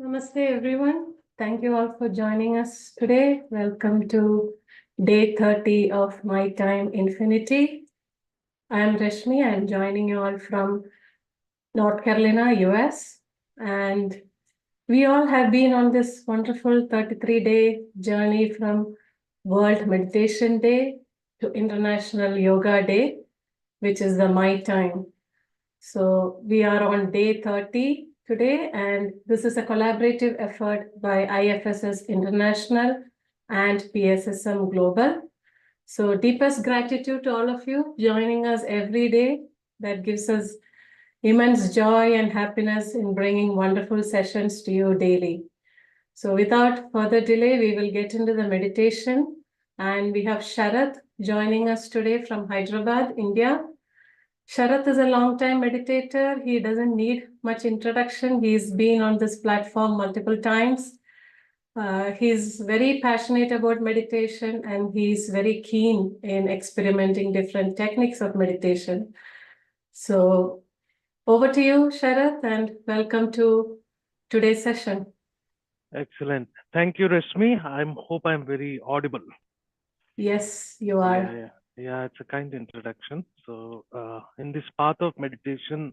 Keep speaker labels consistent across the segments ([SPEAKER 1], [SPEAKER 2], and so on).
[SPEAKER 1] Namaste, everyone. Thank you all for joining us today. Welcome to day 30 of My Time Infinity. I am Rashmi. I am joining you all from North Carolina, US. And we all have been on this wonderful 33-day journey from World Meditation Day to International Yoga Day, which is the My Time. So we are on day 30 today, and this is a collaborative effort by IFSS International and PSSM Global. So deepest gratitude to all of you joining us every day. That gives us immense joy and happiness in bringing wonderful sessions to you daily. So without further delay, we will get into the meditation. And we have Sharath joining us today from Hyderabad, India. Sharath is a long-time meditator. He doesn't need much introduction. He's been on this platform multiple times. He's very passionate about meditation and he's very keen in experimenting different techniques of meditation. So over to you, Sharath, and welcome to today's session.
[SPEAKER 2] Excellent. Thank you, Rashmi. Hope I'm very audible.
[SPEAKER 1] Yes, you are.
[SPEAKER 2] Yeah, it's a kind introduction. So, in this path of meditation,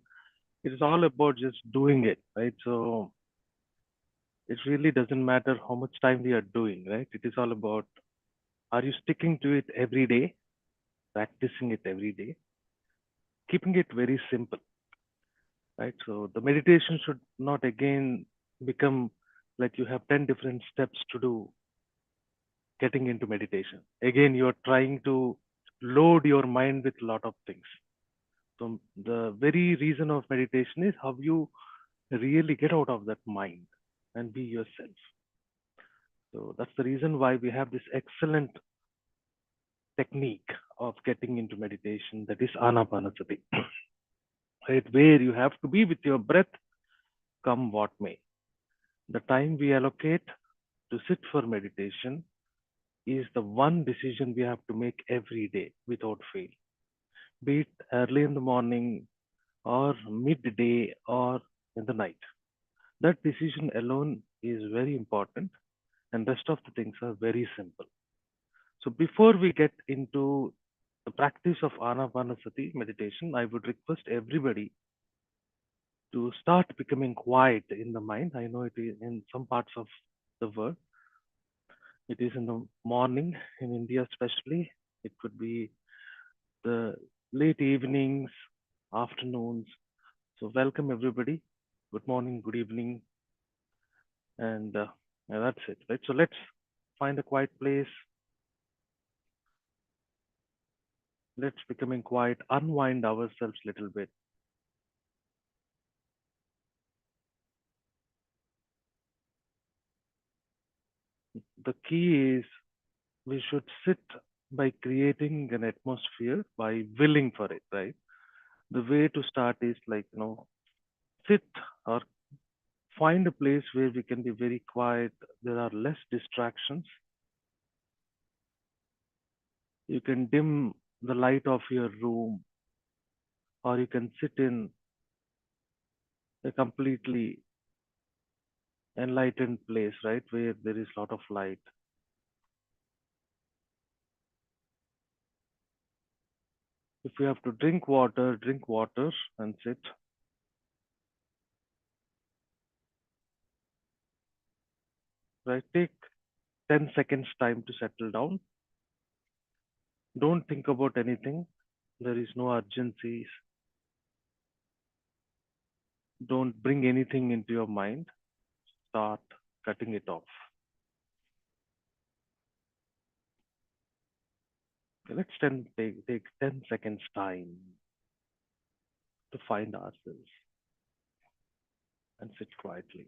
[SPEAKER 2] it is all about just doing it, right? So, it really doesn't matter how much time we are doing, right? It is all about, are you sticking to it every day, practicing it every day, keeping it very simple, right? So, the meditation should not again become like you have 10 different steps to do getting into meditation. Again, you're trying to load your mind with a lot of things. So the very reason of meditation is how you really get out of that mind and be yourself. So that's the reason why we have this excellent technique of getting into meditation, that is anapanasati, right? Where you have to be with your breath, come what may. The time we allocate to sit for meditation is the one decision we have to make every day without fail, be it early in the morning or midday or in the night. That decision alone is very important, and rest of the things are very simple. So before we get into the practice of anapanasati meditation, I would request everybody to start becoming quiet in the mind. I know it is in some parts of the world. It is in the morning in India, especially. It could be the late evenings, afternoons. So welcome everybody. Good morning, good evening, and that's it, right? So let's find a quiet place. Let's becoming quiet, unwind ourselves a little bit. The key is we should sit by creating an atmosphere, by willing for it, right? The way to start is like, sit or find a place where we can be very quiet. There are less distractions. You can dim the light of your room, or you can sit in a completely enlightened place, right? Where there is a lot of light. If you have to drink water and sit. Right? Take 10 seconds time to settle down. Don't think about anything. There is no urgencies. Don't bring anything into your mind. Start cutting it off. Okay, let's take 10 seconds time to find ourselves and sit quietly.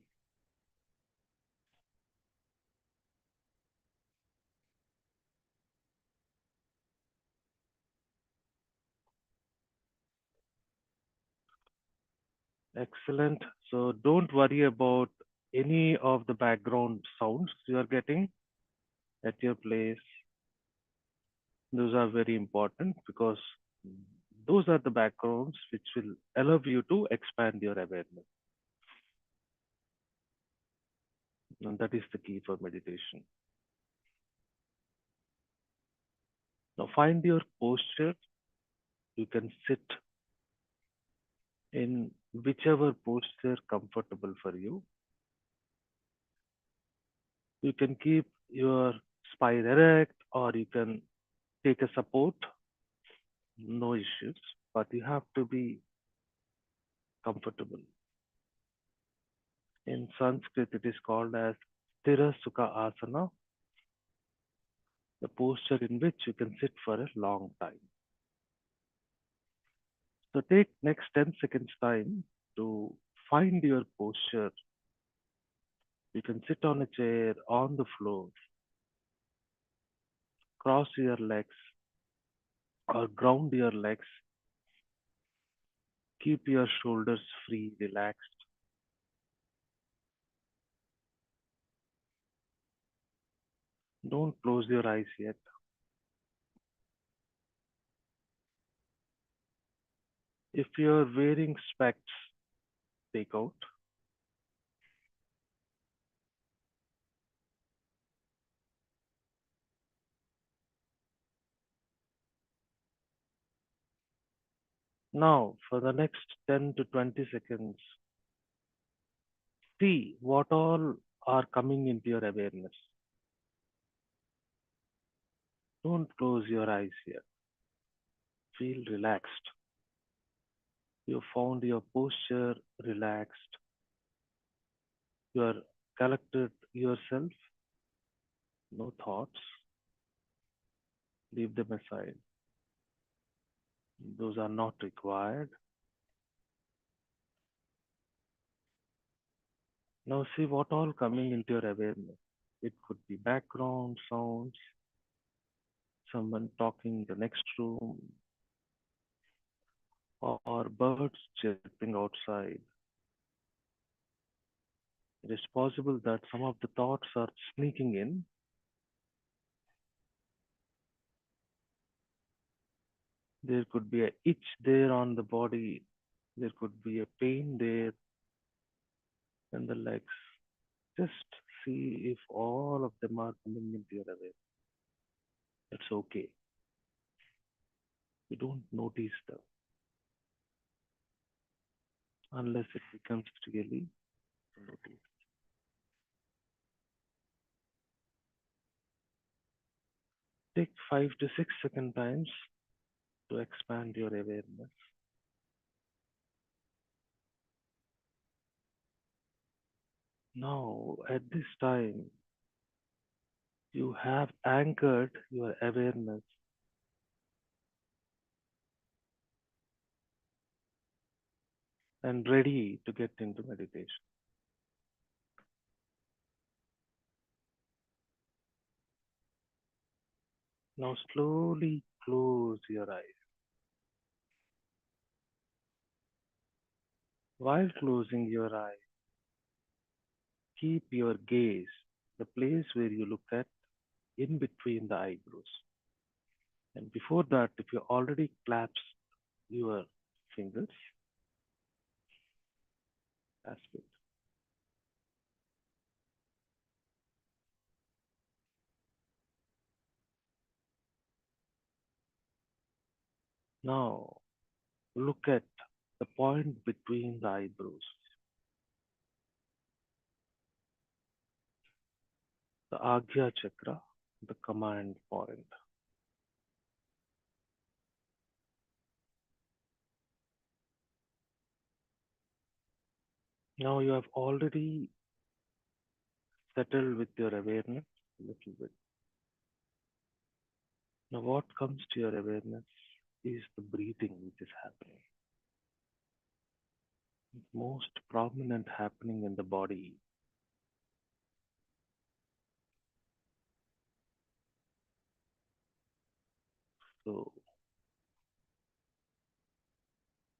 [SPEAKER 2] Excellent. So don't worry about any of the background sounds you are getting at your place. Those are very important because those are the backgrounds which will allow you to expand your awareness. And that is the key for meditation. Now find your posture. You can sit in whichever posture comfortable for you. You can keep your spine erect or you can take a support, no issues, but you have to be comfortable. In Sanskrit, it is called as Sthira Sukha Asana, the posture in which you can sit for a long time. So take next 10 seconds time to find your posture. You can sit on a chair, on the floor, cross your legs or ground your legs. Keep your shoulders free, relaxed. Don't close your eyes yet. If you're wearing specs, take out. Now, for the next 10 to 20 seconds, see what all are coming into your awareness. Don't close your eyes here. Feel relaxed. You found your posture relaxed. You are collected yourself. No thoughts. Leave them aside. Those are not required. Now see what all coming into your awareness. It could be background sounds, someone talking in the next room, or birds chirping outside. It is possible that some of the thoughts are sneaking in. There could be a itch there on the body. There could be a pain there in the legs. Just see if all of them are coming into your awareness. It's okay. You don't notice them unless it becomes really notice. Take 5 to 6 second times to expand your awareness. Now, at this time, you have anchored your awareness and ready to get into meditation. Now, slowly close your eyes. While closing your eyes, keep your gaze, the place where you look at, in between the eyebrows. And before that, if you already clasped your fingers, that's good. Now, look at the point between the eyebrows, the Agya chakra, the command point. Now you have already settled with your awareness a little bit. Now what comes to your awareness is the breathing which is happening. Most prominent happening in the body. So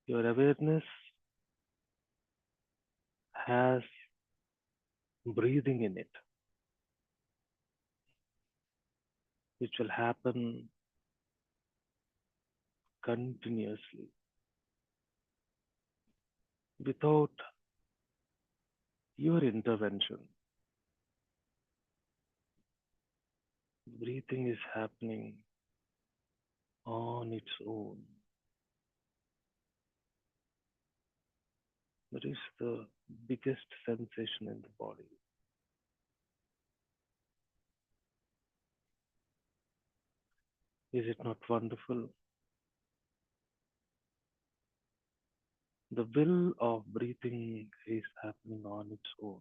[SPEAKER 2] your awareness has breathing in it, which will happen continuously without your intervention. Breathing is happening on its own. That is the biggest sensation in the body. Is it not wonderful? The will of breathing is happening on its own.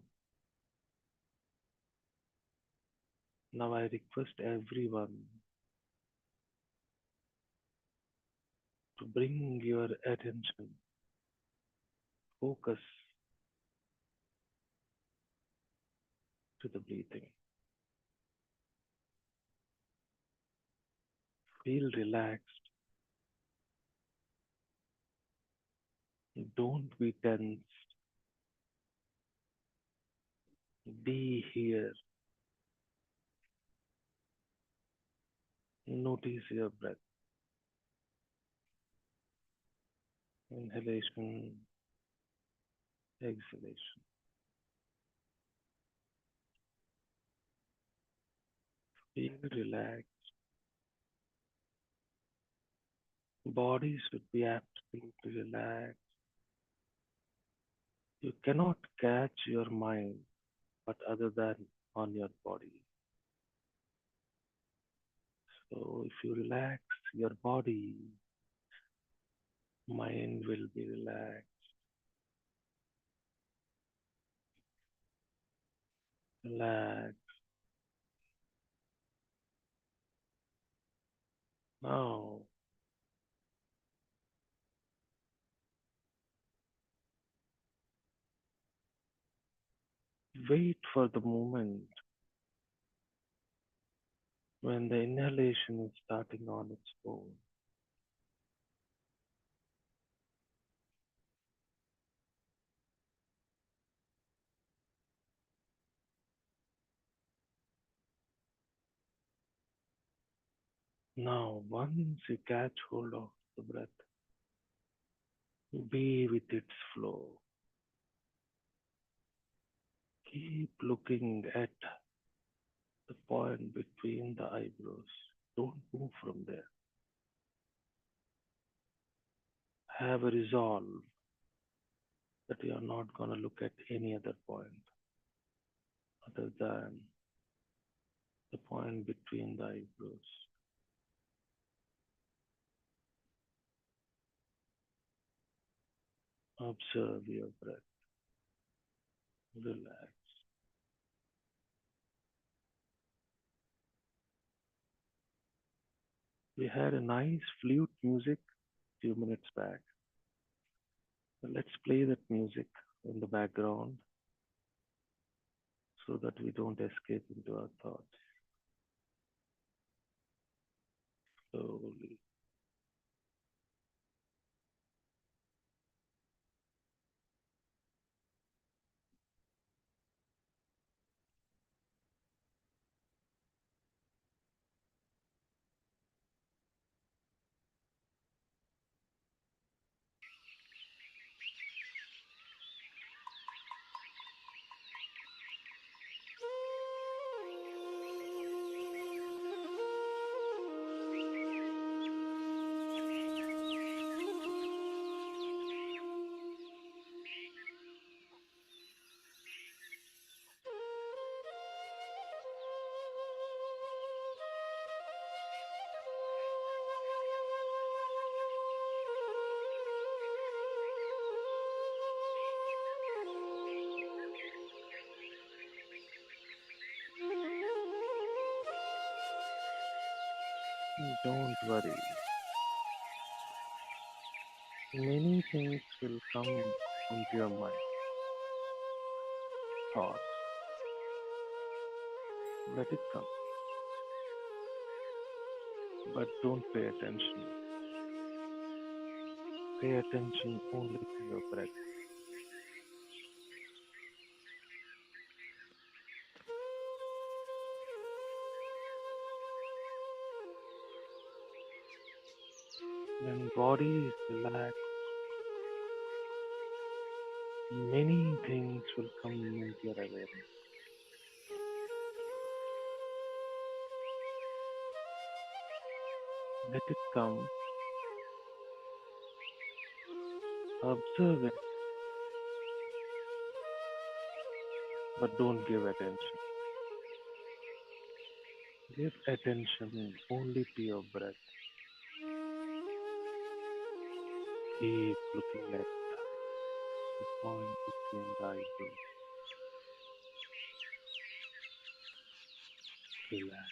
[SPEAKER 2] Now I request everyone to bring your attention, focus to the breathing. Feel relaxed. Don't be tense. Be here. Notice your breath. Inhalation, exhalation. Feel relaxed. Body should be absolutely relaxed. You cannot catch your mind, but other than on your body. So if you relax your body, mind will be relaxed. Relax. Now, wait for the moment when the inhalation is starting on its own. Now, once you catch hold of the breath, be with its flow. Keep looking at the point between the eyebrows. Don't move from there. Have a resolve that you are not going to look at any other point other than the point between the eyebrows. Observe your breath. Relax. We had a nice flute music a few minutes back. So let's play that music in the background so that we don't escape into our thoughts. Slowly. Don't worry. Many things will come into your mind. Thoughts. Let it come. But don't pay attention. Pay attention only to your breath. When body is relaxed, many things will come into your awareness. come, observe it, but don't give attention. Give attention only to your breath. Keep looking at the point between the eyebrows. Relax.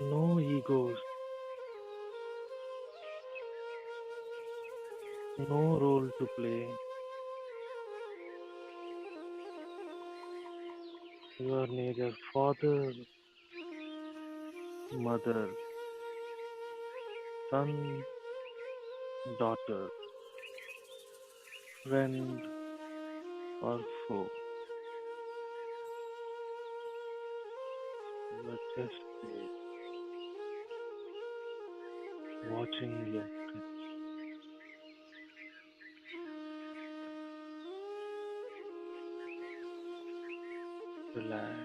[SPEAKER 2] No egos, no role to play. You are neither father, mother, son, daughter, friend, or foe. You are just there, watching your breath. Relax.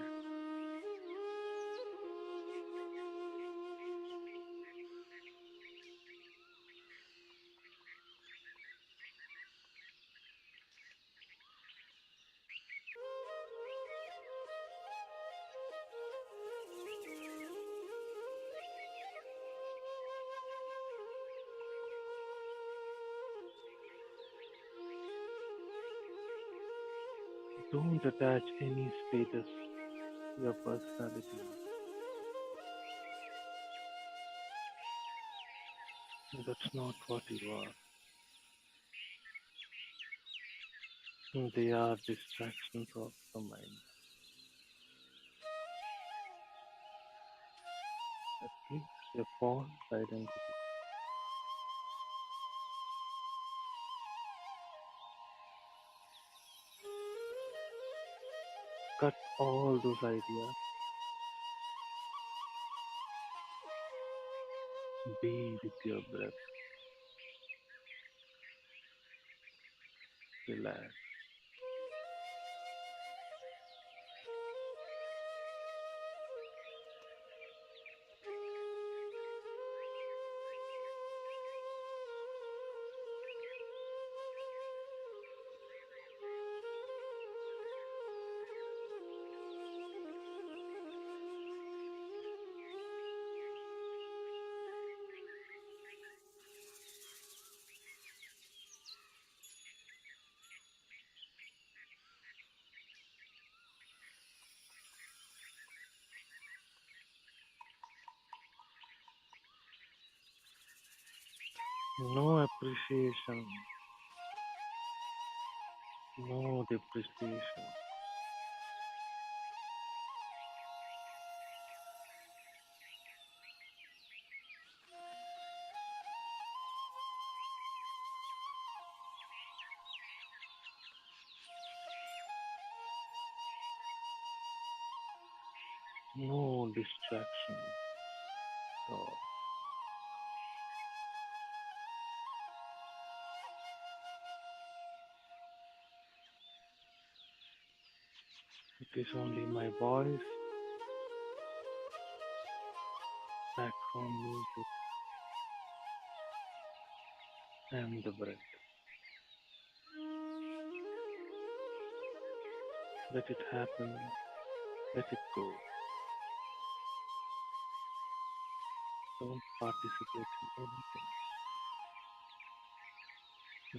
[SPEAKER 2] Don't attach any status to your personality. That's not what you are. They are distractions of the mind. That gives a false identity. Cut all those ideas. Be with your breath. Relax. No appreciation. No depreciation. No distraction. So it is only my voice, background music, and the breath. Let it happen. Let it go. Don't participate in anything.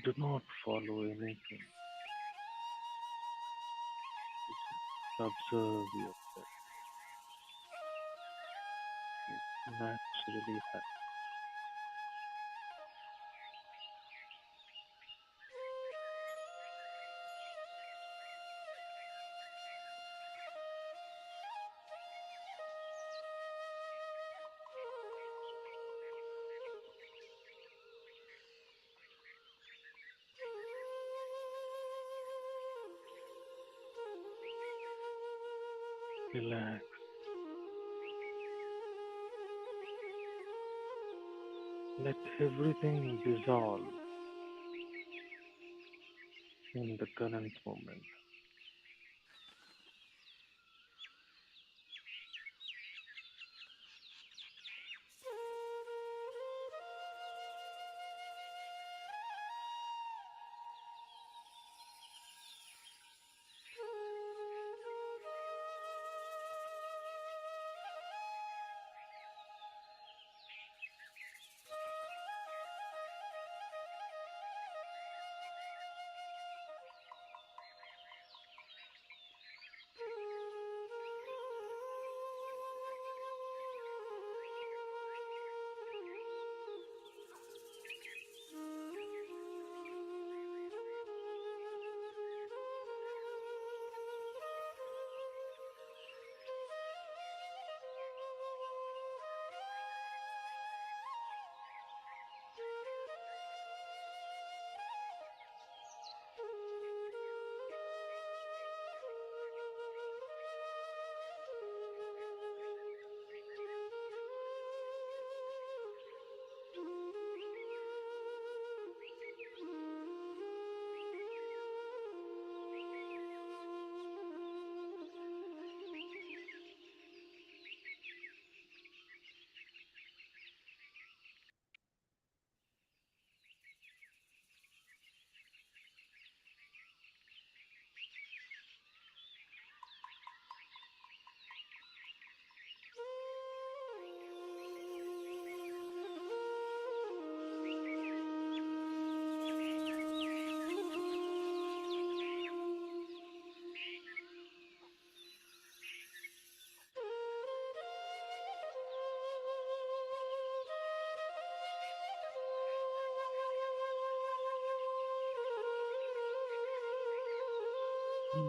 [SPEAKER 2] Do not follow anything. Just observe your breath. It naturally happens. Relax. Let everything dissolve in the current moment.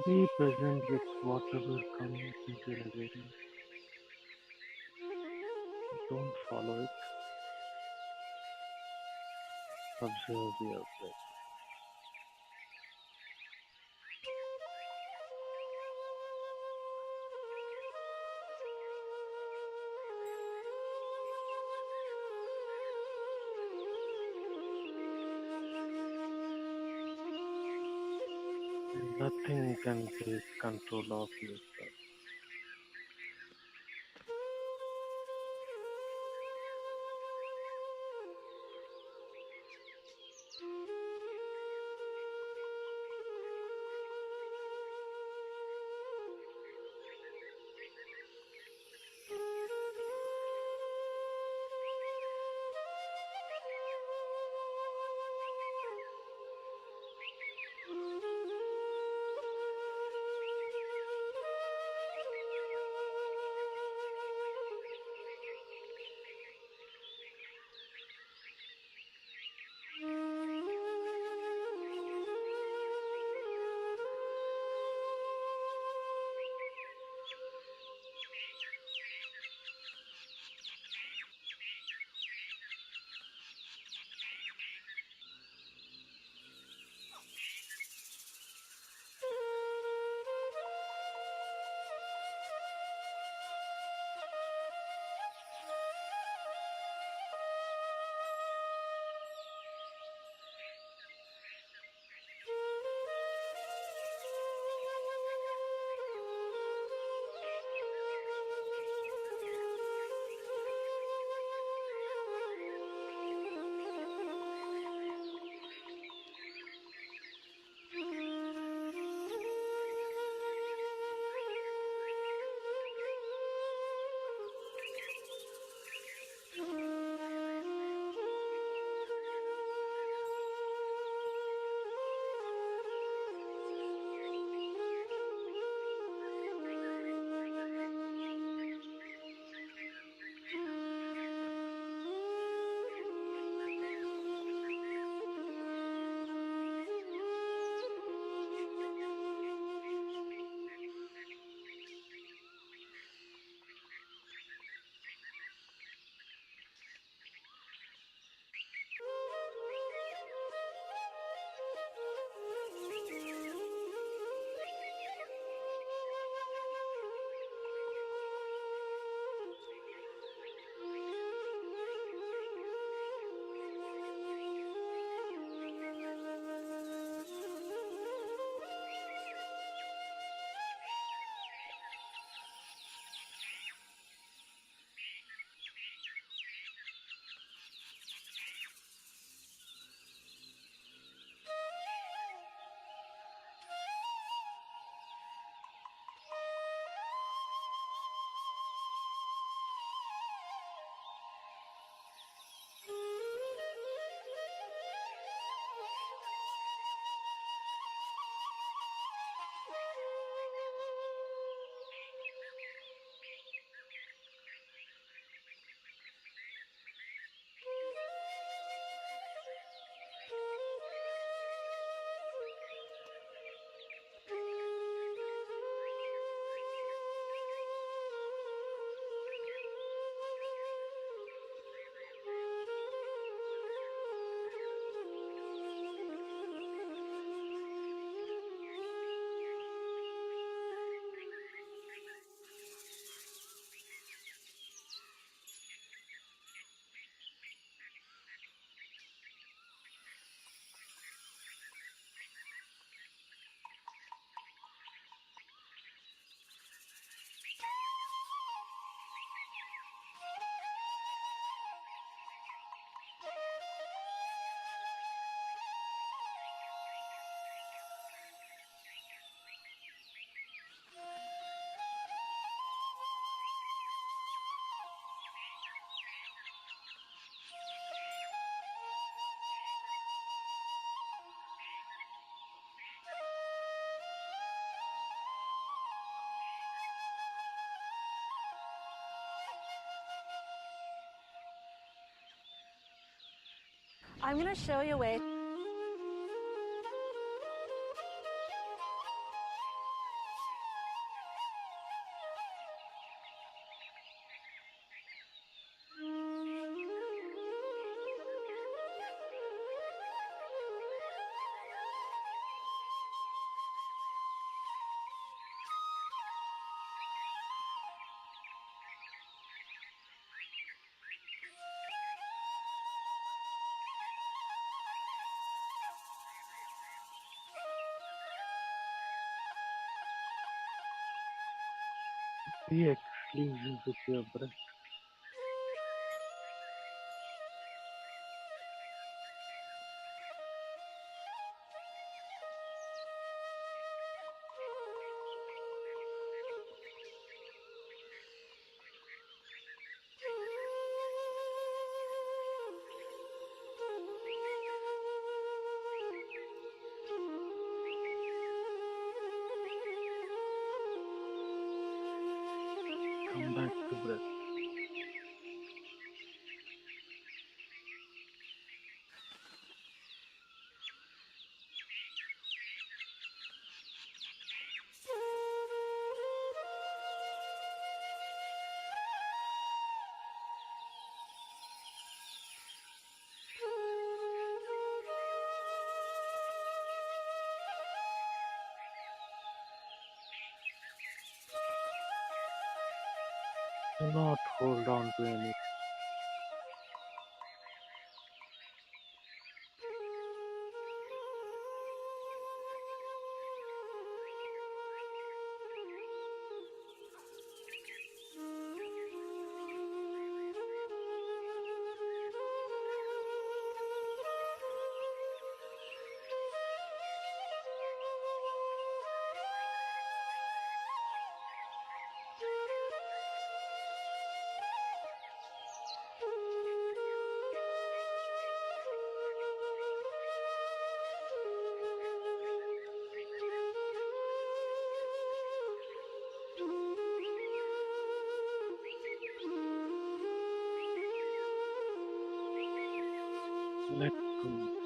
[SPEAKER 2] Be present with whatever comes into your awareness. Don't follow it. Observe your breath. Nothing can take control of yourself.
[SPEAKER 3] I'm going to show you a way.
[SPEAKER 2] Be exclusive with your breath. Come back to breath. Do not hold on to any. Let go.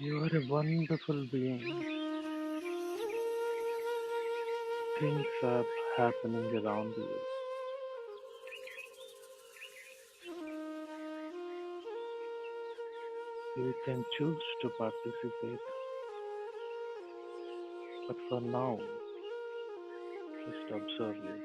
[SPEAKER 2] You are a wonderful being. Things are happening around you. You can choose to participate, but for now, just observe it.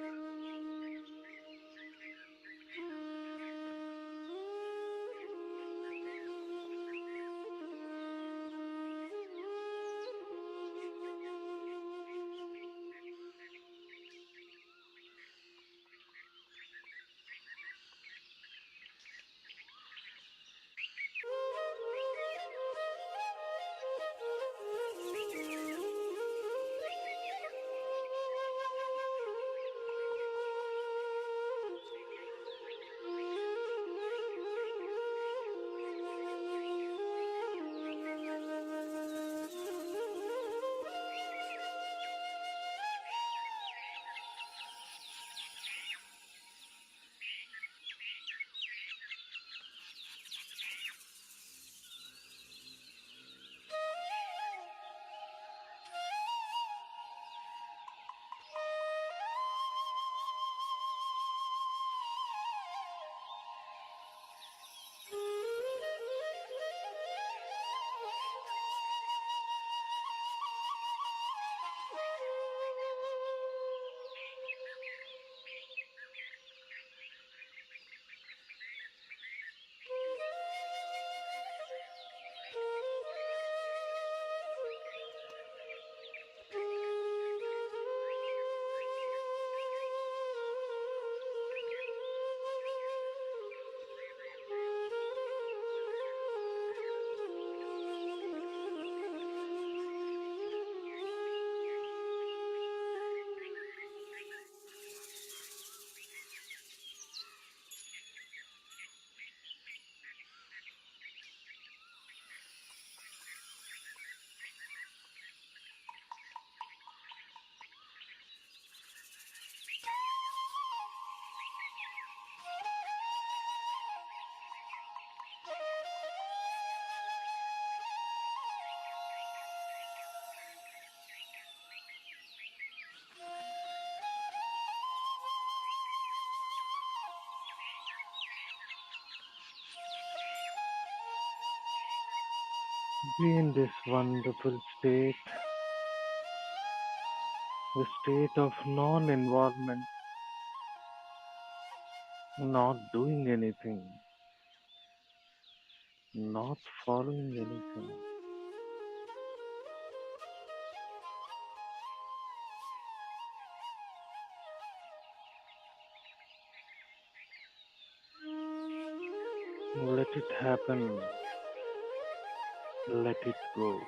[SPEAKER 2] Be in this wonderful state, the state of non-involvement, not doing anything, not following anything. Let it happen. Let it go.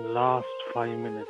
[SPEAKER 2] Last 5 minutes.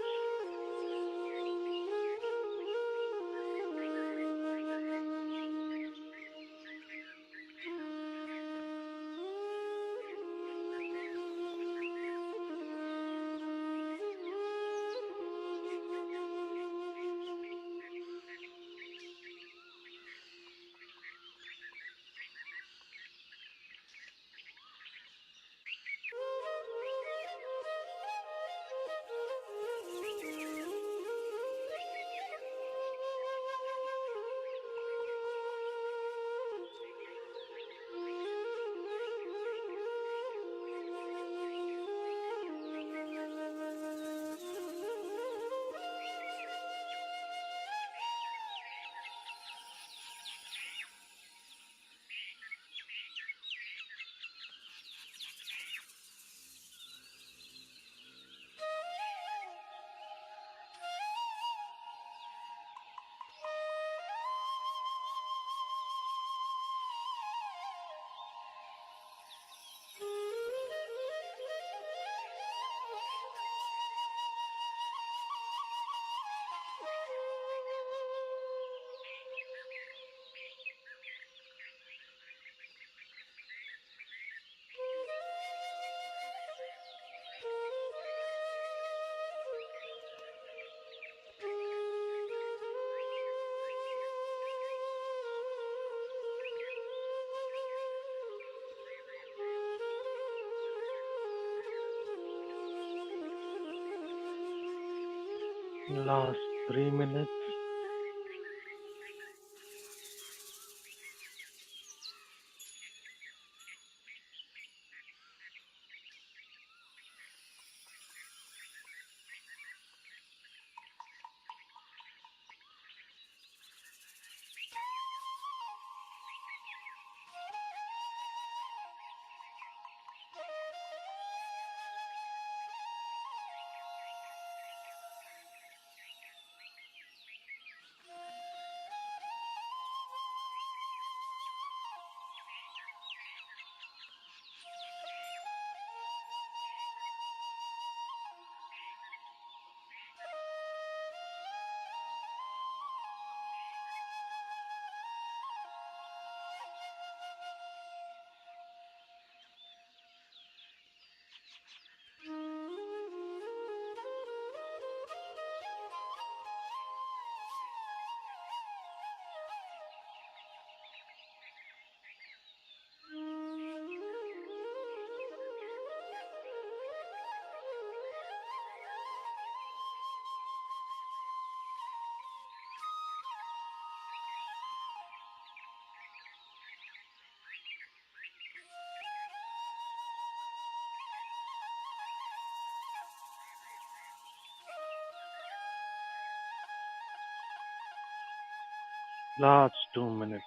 [SPEAKER 2] Last 3 minutes. Last 2 minutes.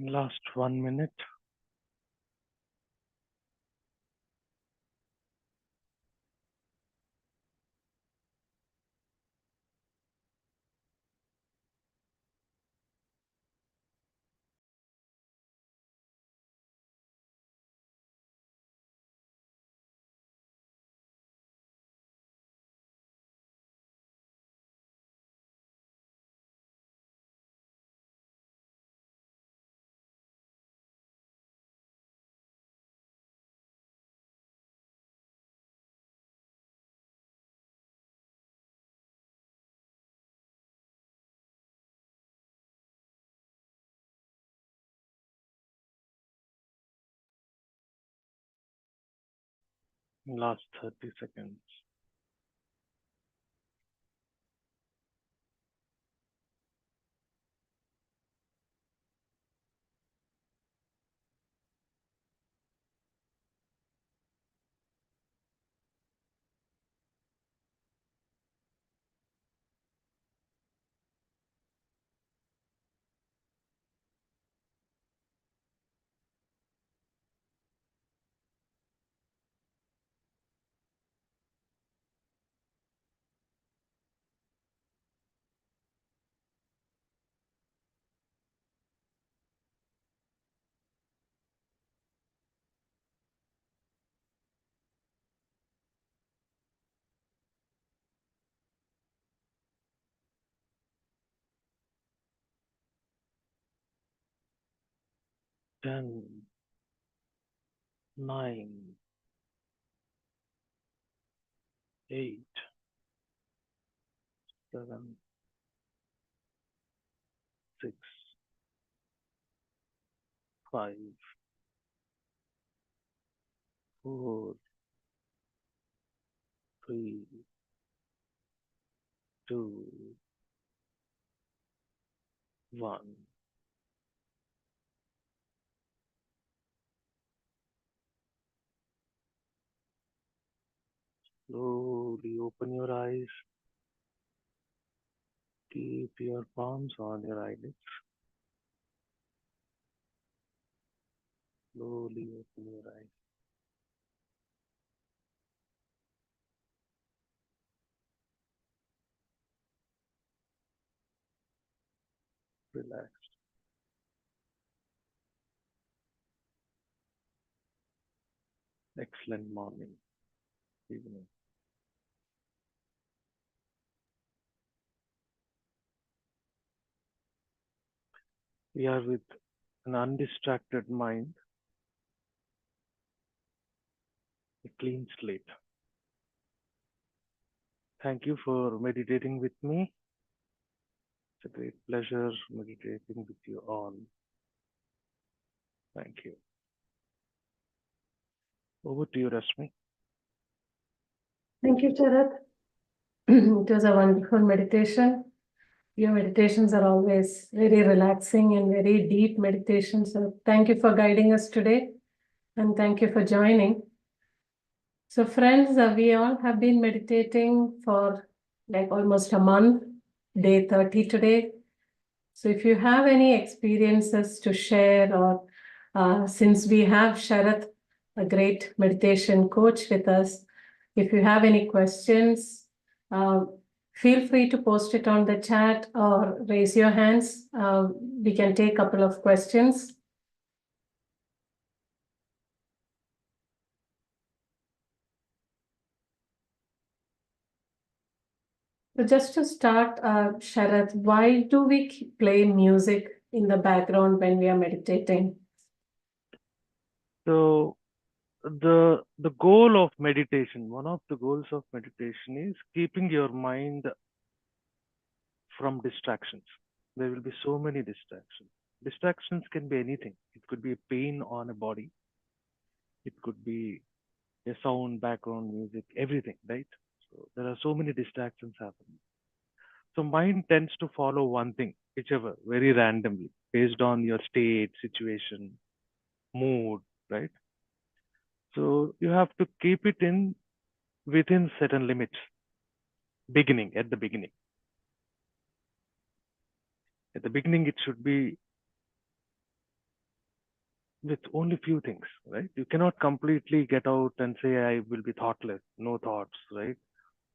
[SPEAKER 2] Last 1 minute. Last 30 seconds. Ten, 9, 8, 7, 6, 5, 4, 3, 2, 1. Slowly open your eyes. Keep your palms on your eyelids. Slowly open your eyes. Relax. Excellent morning, evening. We are with an undistracted mind, a clean slate. Thank you for meditating with me. It's a great pleasure meditating with you all. Thank you. Over to you, Rashmi.
[SPEAKER 1] Thank you, Charat. It was a wonderful meditation. Your meditations are always very relaxing and very deep meditations. So thank you for guiding us today, and thank you for joining. So friends, we all have been meditating for like almost a month, day 30 today. So if you have any experiences to share, or since we have Sharath, a great meditation coach with us, if you have any questions, feel free to post it on the chat or raise your hands. We can take a couple of questions. So just to start, Sharath, why do we play music in the background when we are meditating?
[SPEAKER 2] So the goal of meditation, one of the goals of meditation is keeping your mind from distractions. There will be so many distractions. Distractions can be anything. It could be a pain on a body. It could be a sound, background music, everything, right? So there are so many distractions happening. So mind tends to follow one thing, whichever, very randomly, based on your state, situation, mood, right? So you have to keep it in within certain limits. Beginning, at the beginning. At the beginning, it should be with only few things, right? You cannot completely get out and say, I will be thoughtless, no thoughts, right?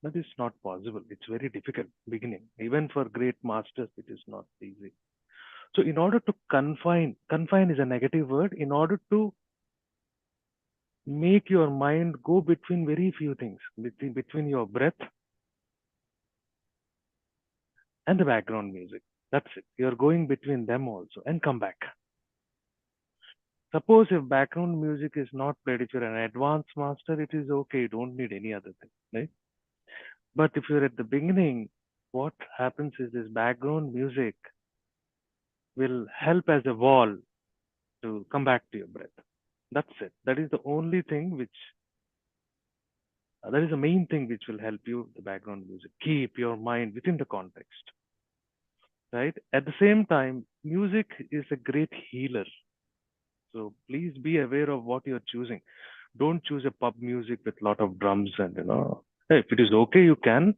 [SPEAKER 2] That is not possible. It's very difficult beginning. Even for great masters, it is not easy. So in order to confine is a negative word. In order to make your mind go between very few things, between your breath and the background music. That's it. You're going between them also and come back. Suppose if background music is not played, if you're an advanced master, it is okay. You don't need any other thing, right? But if you're at the beginning, what happens is this background music will help as a wall to come back to your breath. That's it. That is the only thing which, that is the main thing which will help you, the background music. Keep your mind within the context, right? At the same time, music is a great healer. So please be aware of what you're choosing. Don't choose a pub music with lot of drums and, hey, if it is okay, you can,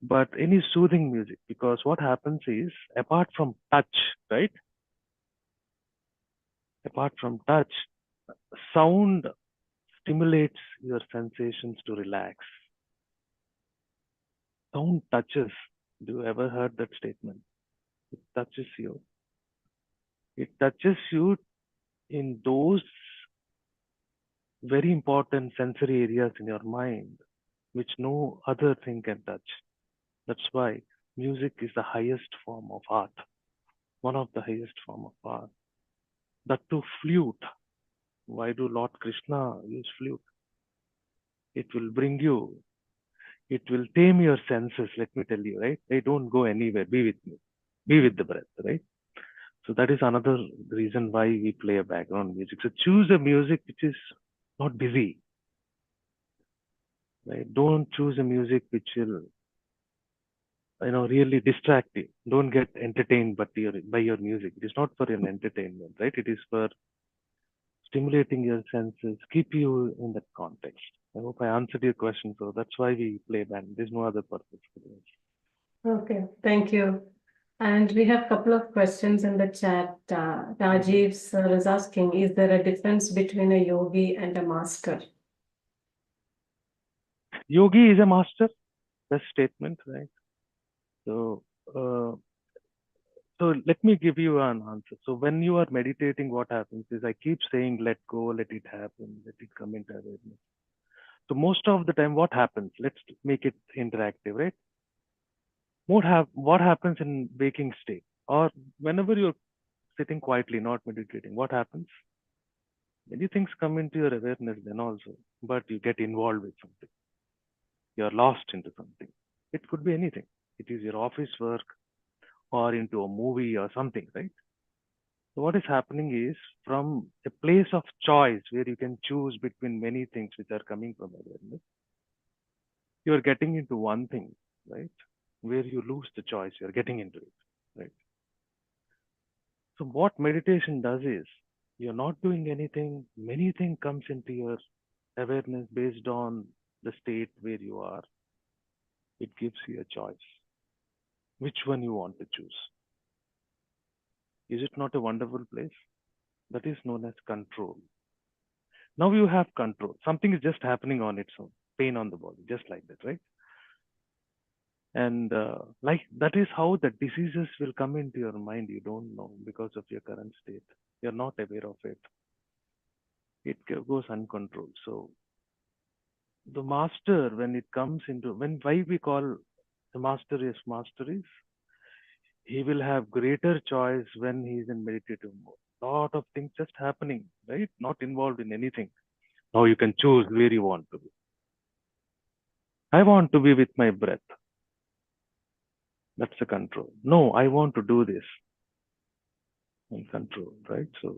[SPEAKER 2] but any soothing music, because what happens is, apart from touch, right? Apart from touch, sound stimulates your sensations to relax. Sound touches. Do you ever heard that statement? It touches you. It touches you in those very important sensory areas in your mind, which no other thing can touch. That's why music is the highest form of art, one of the highest form of art. That too, flute. Why do Lord Krishna use flute? It will bring you, it will tame your senses, let me tell you, right? They don't go anywhere. Be with me. Be with the breath, right? So that is another reason why we play a background music. So choose a music which is not busy, right? Don't choose a music which will, really distract you. Don't get entertained by your music. It is not for an entertainment, right? It is for stimulating your senses, keep you in that context. I hope I answered your question. So that's why we play band. There's no other purpose for this.
[SPEAKER 1] Okay, thank you. And we have a couple of questions in the chat. Rajiv sir is asking, is there a difference between a yogi and a master?
[SPEAKER 2] Yogi is a master. Best statement, right? So, uh, so let me give you an answer. So when you are meditating, what happens is I keep saying, let go, let it happen, let it come into awareness. So most of the time, what happens? Let's make it interactive, right? What happens in waking state, or whenever you're sitting quietly, not meditating, what happens? Many things come into your awareness then also, but you get involved with something. You're lost into something. It could be anything. It is your office work or into a movie or something, right? So what is happening is, from a place of choice where you can choose between many things which are coming from awareness, you're getting into one thing, right? Where you lose the choice, you're getting into it, right? So what meditation does is, you're not doing anything, many things comes into your awareness based on the state where you are. It gives you a choice. Which one you want to choose? Is it not a wonderful place? That is known as control. Now you have control. Something is just happening on its own. Pain on the body, just like that, right? And like that is how the diseases will come into your mind. You don't know because of your current state. You're not aware of it. It goes uncontrolled. So the master, when it comes into, when why we call the master is, he will have greater choice when he is in meditative mode. Lot of things just happening, right? Not involved in anything. Now you can choose where you want to be. I want to be with my breath. That's the control. No, I want to do this. And control, right? So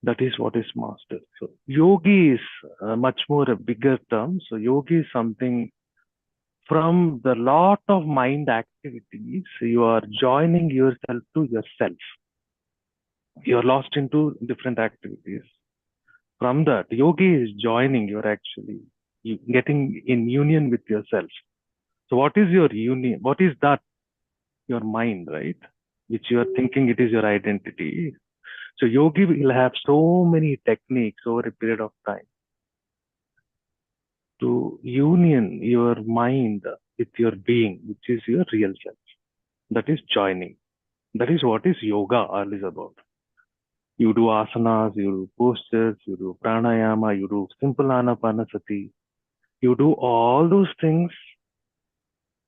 [SPEAKER 2] that is what is master. So yogi is much more a bigger term. So yogi is something, from the lot of mind activities, you are joining yourself to yourself. You're lost into different activities. From that, yogi is joining, you're actually getting in union with yourself. So what is your union? What is that? Your mind, right? Which you are thinking it is your identity. So yogi will have so many techniques over a period of time to union your mind with your being, which is your real self. That is joining. That is what is yoga all is about. You do asanas, you do postures, you do pranayama, you do simple anapanasati. You do all those things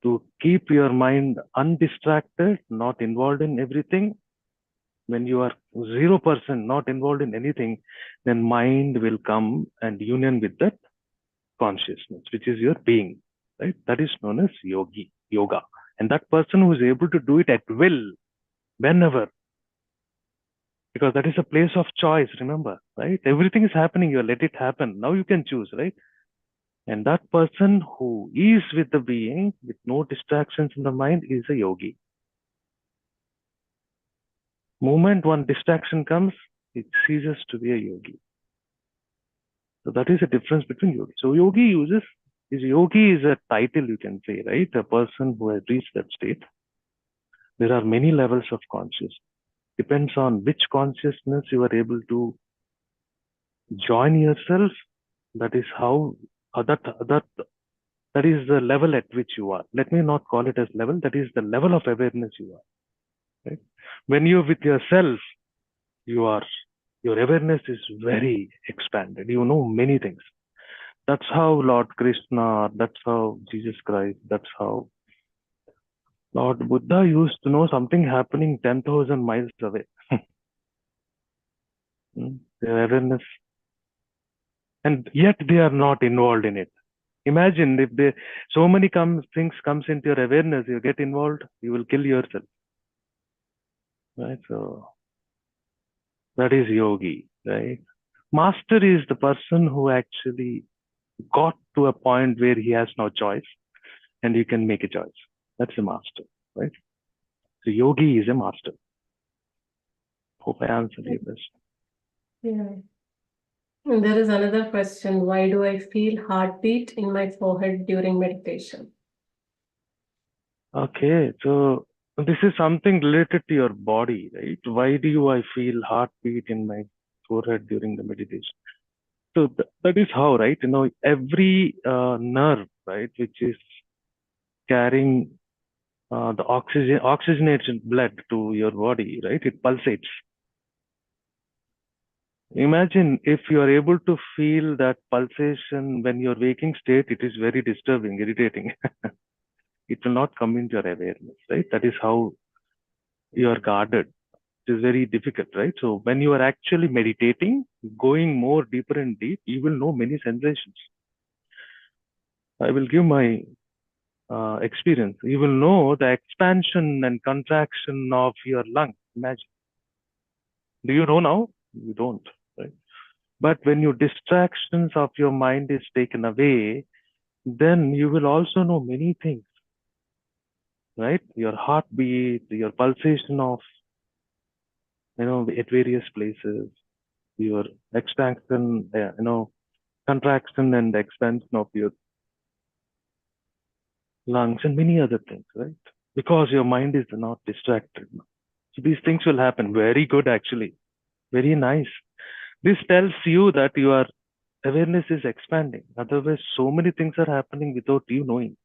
[SPEAKER 2] to keep your mind undistracted, not involved in everything. When you are 0% not involved in anything, then mind will come and union with that consciousness, which is your being, right? That is known as yoga. And that person who is able to do it at will, whenever, because that is a place of choice, remember, right? Everything is happening, you let it happen. Now you can choose, right? And that person who is with the being, with no distractions in the mind, is a yogi. Moment one distraction comes, it ceases to be a yogi. So that is the difference between yogi. So yogi is a title, you can say, right? A person who has reached that state. There are many levels of consciousness. Depends on which consciousness you are able to join yourself. That is how that is the level at which you are. Let me not call it as level. That is the level of awareness you are. Right? When you're with yourself, your awareness is very expanded. You know many things. That's how Lord Krishna, that's how Jesus Christ, that's how Lord Buddha used to know something happening 10,000 miles away. Their awareness, and yet they are not involved in it. Imagine if so many things comes into your awareness, you get involved, you will kill yourself. Right? So that is yogi, right? Master is the person who actually got to a point where he has no choice and he can make a choice. That's a master, right? So yogi is a master. Hope I answered your question.
[SPEAKER 1] Yeah. And there is another question. Why do I feel heartbeat in my forehead during meditation?
[SPEAKER 2] Okay, so this is something related to your body, right? Why do I feel heartbeat in my forehead during the meditation? So that is how, right? You know, every nerve, right, which is carrying the oxygenated blood to your body, right? It pulsates. Imagine if you are able to feel that pulsation when you're waking state, it is very disturbing, irritating. It will not come into your awareness, right? That is how you are guarded. It is very difficult, right? So when you are actually meditating, going more deeper and deep, you will know many sensations. I will give my experience. You will know the expansion and contraction of your lungs. Imagine. Do you know now? You don't, right? But when your distractions of your mind is taken away, then you will also know many things, right? Your heartbeat, your pulsation of, at various places, your expansion, contraction and expansion of your lungs and many other things, right? Because your mind is not distracted. So these things will happen. Very good, actually. Very nice. This tells you that your awareness is expanding. Otherwise, so many things are happening without you knowing.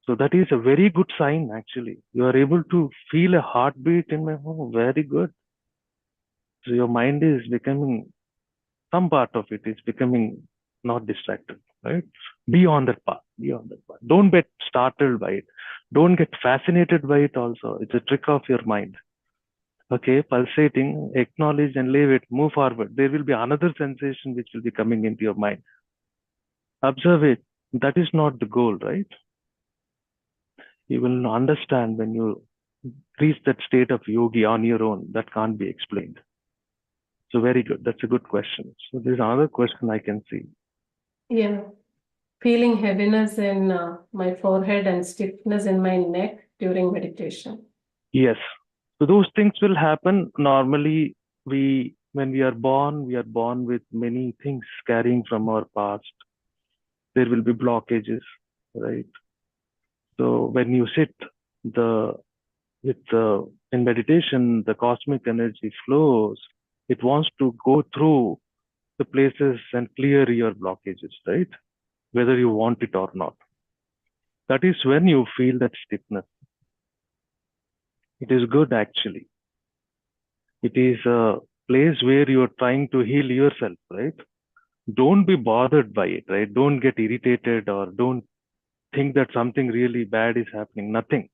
[SPEAKER 2] So that is a very good sign, actually. You are able to feel a heartbeat in my home. Very good. So your mind is becoming, some part of it is becoming not distracted, right? Be on that path. Be on that path. Don't get startled by it. Don't get fascinated by it also. It's a trick of your mind. Okay, pulsating, acknowledge and leave it, move forward. There will be another sensation which will be coming into your mind. Observe it. That is not the goal, right? You will understand when you reach that state of yogi on your own. That can't be explained. So very good. That's a good question. So there's another question I can see.
[SPEAKER 1] Yeah. Feeling heaviness in my forehead and stiffness in my neck during meditation.
[SPEAKER 2] Yes. So those things will happen. Normally, when we are born with many things carrying from our past. There will be blockages, right? So when you sit, the in meditation, the cosmic energy flows. It wants to go through the places and clear your blockages, right? Whether you want it or not. That is when you feel that stiffness. It is good actually. It is a place where you're trying to heal yourself, right? Don't be bothered by it, right? Don't get irritated or don't think that something really bad is happening. Nothing.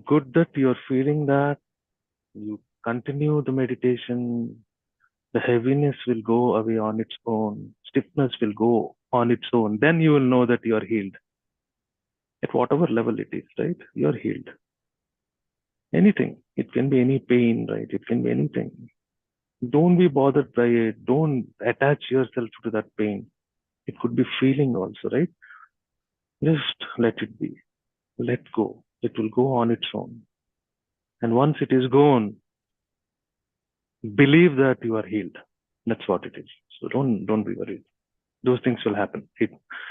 [SPEAKER 2] Good that you're feeling that. You continue the meditation. The heaviness will go away on its own. Stiffness will go on its own. Then you will know that you are healed. At whatever level it is, right? You're healed. Anything. It can be any pain, right? It can be anything. Don't be bothered by it. Don't attach yourself to that pain. It could be feeling also, right? Just let it be. Let go. It will go on its own. And once it is gone, believe that you are healed. That's what it is. So don't be worried. Those things will happen.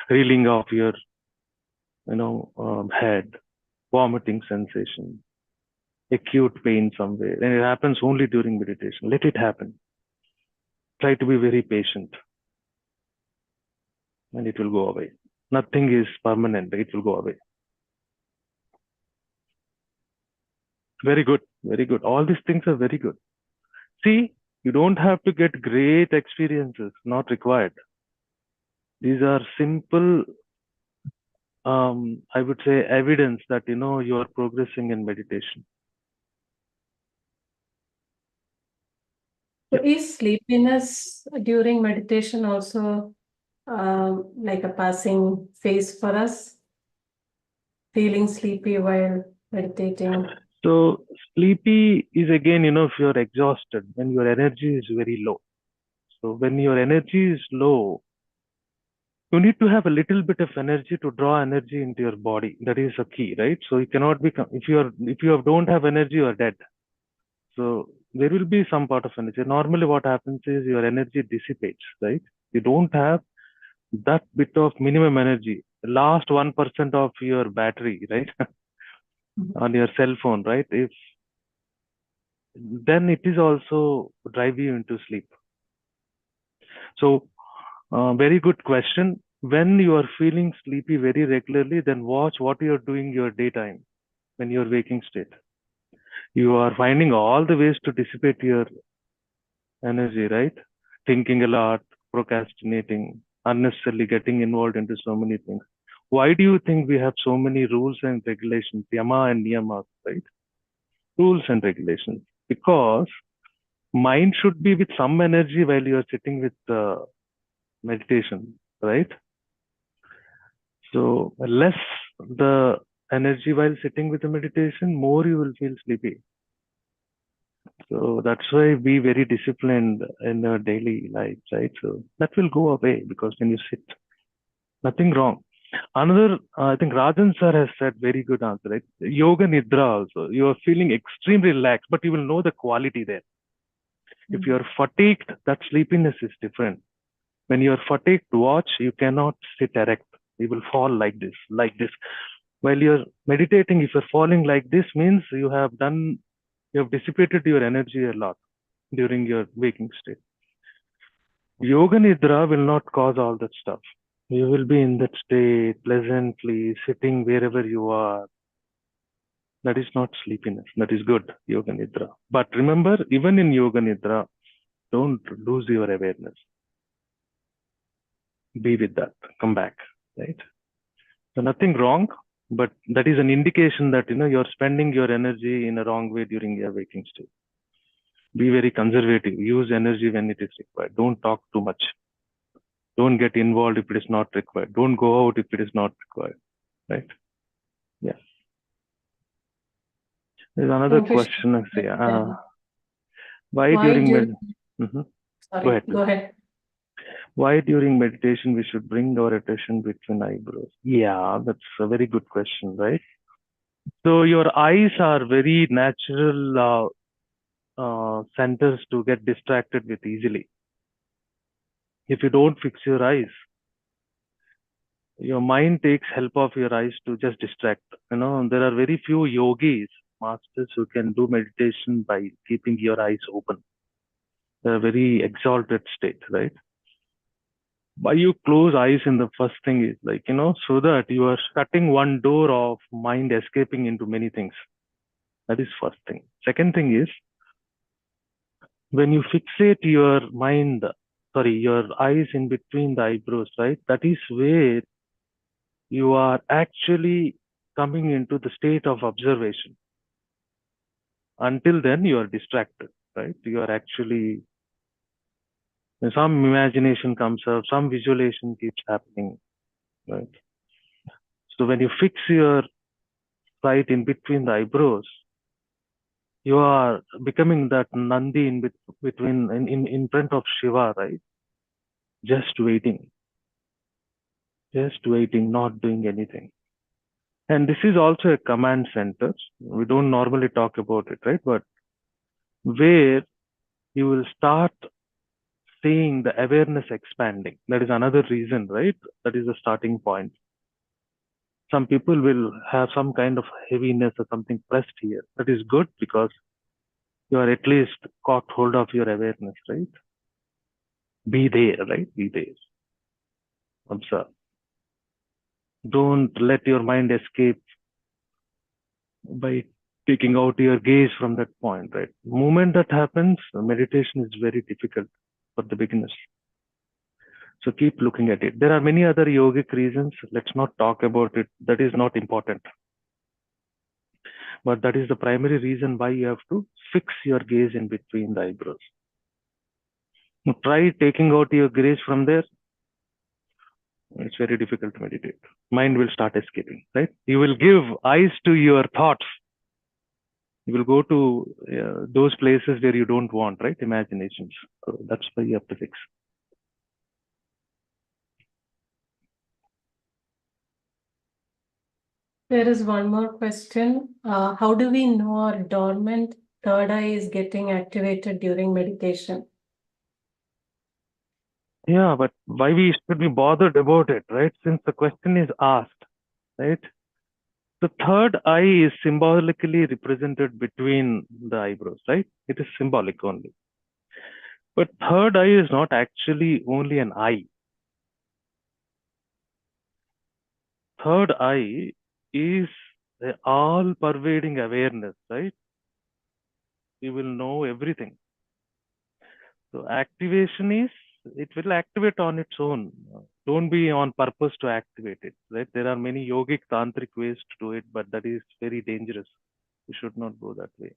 [SPEAKER 2] Reeling of your head, vomiting sensation, acute pain somewhere, and it happens only during meditation. Let it happen. Try to be very patient, and it will go away. Nothing is permanent. It will go away. Very good. Very good. All these things are very good. See, you don't have to get great experiences. Not required. These are simple, I would say, evidence that you are progressing in meditation.
[SPEAKER 1] So is sleepiness during meditation also like a passing phase for us? Feeling sleepy while meditating?
[SPEAKER 2] So sleepy is again, if you're exhausted, when your energy is very low. So when your energy is low, you need to have a little bit of energy to draw energy into your body. That is a key, right? So you cannot be, if you don't have energy, you are dead. So there will be some part of energy. Normally what happens is your energy dissipates, right? You don't have that bit of minimum energy, last 1% of your battery, right? On your cell phone, right? If then it is also drive you into sleep. So very good question. When you are feeling sleepy very regularly, then watch what you are doing your daytime when you're waking state. You are finding all the ways to dissipate your energy, right? Thinking a lot, procrastinating, unnecessarily getting involved into so many things. Why do you think we have so many rules and regulations, yama and niyamas, right? Rules and regulations. Because mind should be with some energy while you are sitting with meditation, right? So less the energy while sitting with the meditation, more you will feel sleepy. So that's why be very disciplined in your daily life, right? So that will go away because when you sit, nothing wrong. Another, I think Rajan sir has said very good answer, right? Yoga Nidra also. You are feeling extremely relaxed, but you will know the quality there. If you are fatigued, that sleepiness is different. When you are fatigued, watch, you cannot sit erect. You will fall like this, like this. While you're meditating, if you're falling like this, means you have dissipated your energy a lot during your waking state. Yoga Nidra will not cause all that stuff. You will be in that state, pleasantly sitting wherever you are. That is not sleepiness. That is good, Yoga Nidra. But remember, even in Yoga Nidra, don't lose your awareness. Be with that. Come back, right? So nothing wrong, but that is an indication that you're spending your energy in a wrong way during your waking state. Be very conservative. Use energy when it is required. Don't talk too much. Don't get involved if it is not required. Don't go out if it is not required. Right? Yeah. There's another
[SPEAKER 1] Thank you.
[SPEAKER 2] question. I say, why
[SPEAKER 1] Why
[SPEAKER 2] during
[SPEAKER 1] during,
[SPEAKER 2] Go
[SPEAKER 1] sorry,
[SPEAKER 2] ahead,
[SPEAKER 1] go
[SPEAKER 2] please.
[SPEAKER 1] ahead.
[SPEAKER 2] Why during meditation we should bring our attention between eyebrows? Yeah, that's a very good question, right? So your eyes are very natural centers to get distracted with easily. If you don't fix your eyes, your mind takes help of your eyes to just distract. There are very few yogis masters who can do meditation by keeping your eyes open. A very exalted state, right? Why you close eyes in the first thing is like, so that you are shutting one door of mind escaping into many things. That is first thing. Second thing is, when you fixate your your eyes in between the eyebrows, right? That is where you are actually coming into the state of observation. Until then, you are distracted, right? You are actually, some imagination comes up, some visualization keeps happening, right? So when you fix your sight in between the eyebrows, you are becoming that Nandi in front of Shiva, right? Just waiting, not doing anything. And this is also a command center. We don't normally talk about it, right? But where you will start seeing the awareness expanding. That is another reason, right? That is the starting point. Some people will have some kind of heaviness or something pressed here. That is good because you are at least caught hold of your awareness, right? Be there, right? Be there. Observe. Don't let your mind escape by taking out your gaze from that point, right? The moment that happens, meditation is very difficult for the beginners. So keep looking at it. There are many other yogic reasons. Let's not talk about it. That is not important. But that is the primary reason why you have to fix your gaze in between the eyebrows. Now, try taking out your gaze from there. It's very difficult to meditate. Mind will start escaping, right? You will give eyes to your thoughts. You will go to those places where you don't want, right? Imaginations. So that's why you have to fix.
[SPEAKER 1] There is one more question. How do we know our dormant third eye is getting activated during meditation?
[SPEAKER 2] Yeah, but why we should be bothered about it, right? Since the question is asked, right? The third eye is symbolically represented between the eyebrows, right? It is symbolic only. But third eye is not actually only an eye. Third eye is the all-pervading awareness, right? You will know everything. So activation is, it will activate on its own. Don't be on purpose to activate it, right? There are many yogic tantric ways to do it, but that is very dangerous. You should not go that way.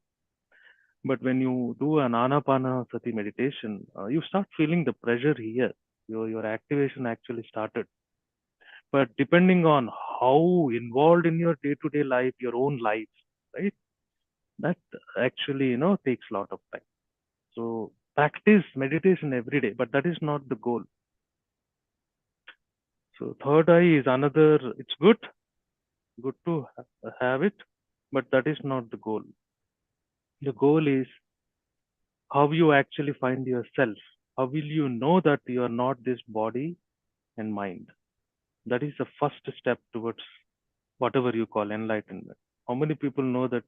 [SPEAKER 2] But when you do an Anapanasati meditation, you start feeling the pressure here. Your activation actually started. But depending on how involved in your day-to-day life, your own life, right? That actually, takes a lot of time. So practice meditation every day, but that is not the goal. So third eye is another, it's good to have it, but that is not the goal. The goal is how you actually find yourself. How will you know that you are not this body and mind? That is the first step towards whatever you call enlightenment. How many people know that?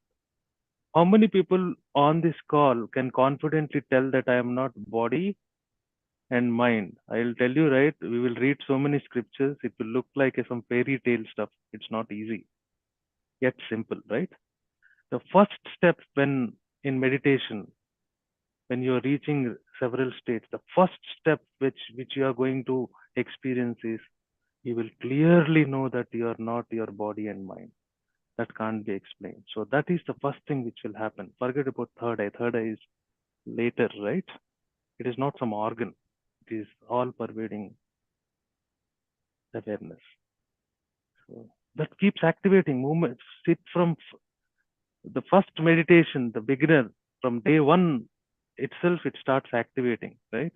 [SPEAKER 2] How many people on this call can confidently tell that I am not body and mind? I'll tell you, right? We will read so many scriptures. It will look like some fairy tale stuff. It's not easy, yet simple, right? The first step when in meditation, when you are reaching several states, the first step which you are going to experience is you will clearly know that you are not your body and mind. That can't be explained. So that is the first thing which will happen. Forget about third eye. Third eye is later, right? It is not some organ. It is all pervading awareness. So that keeps activating movement. Sit from the first meditation, the beginner, from day one itself, it starts activating, right?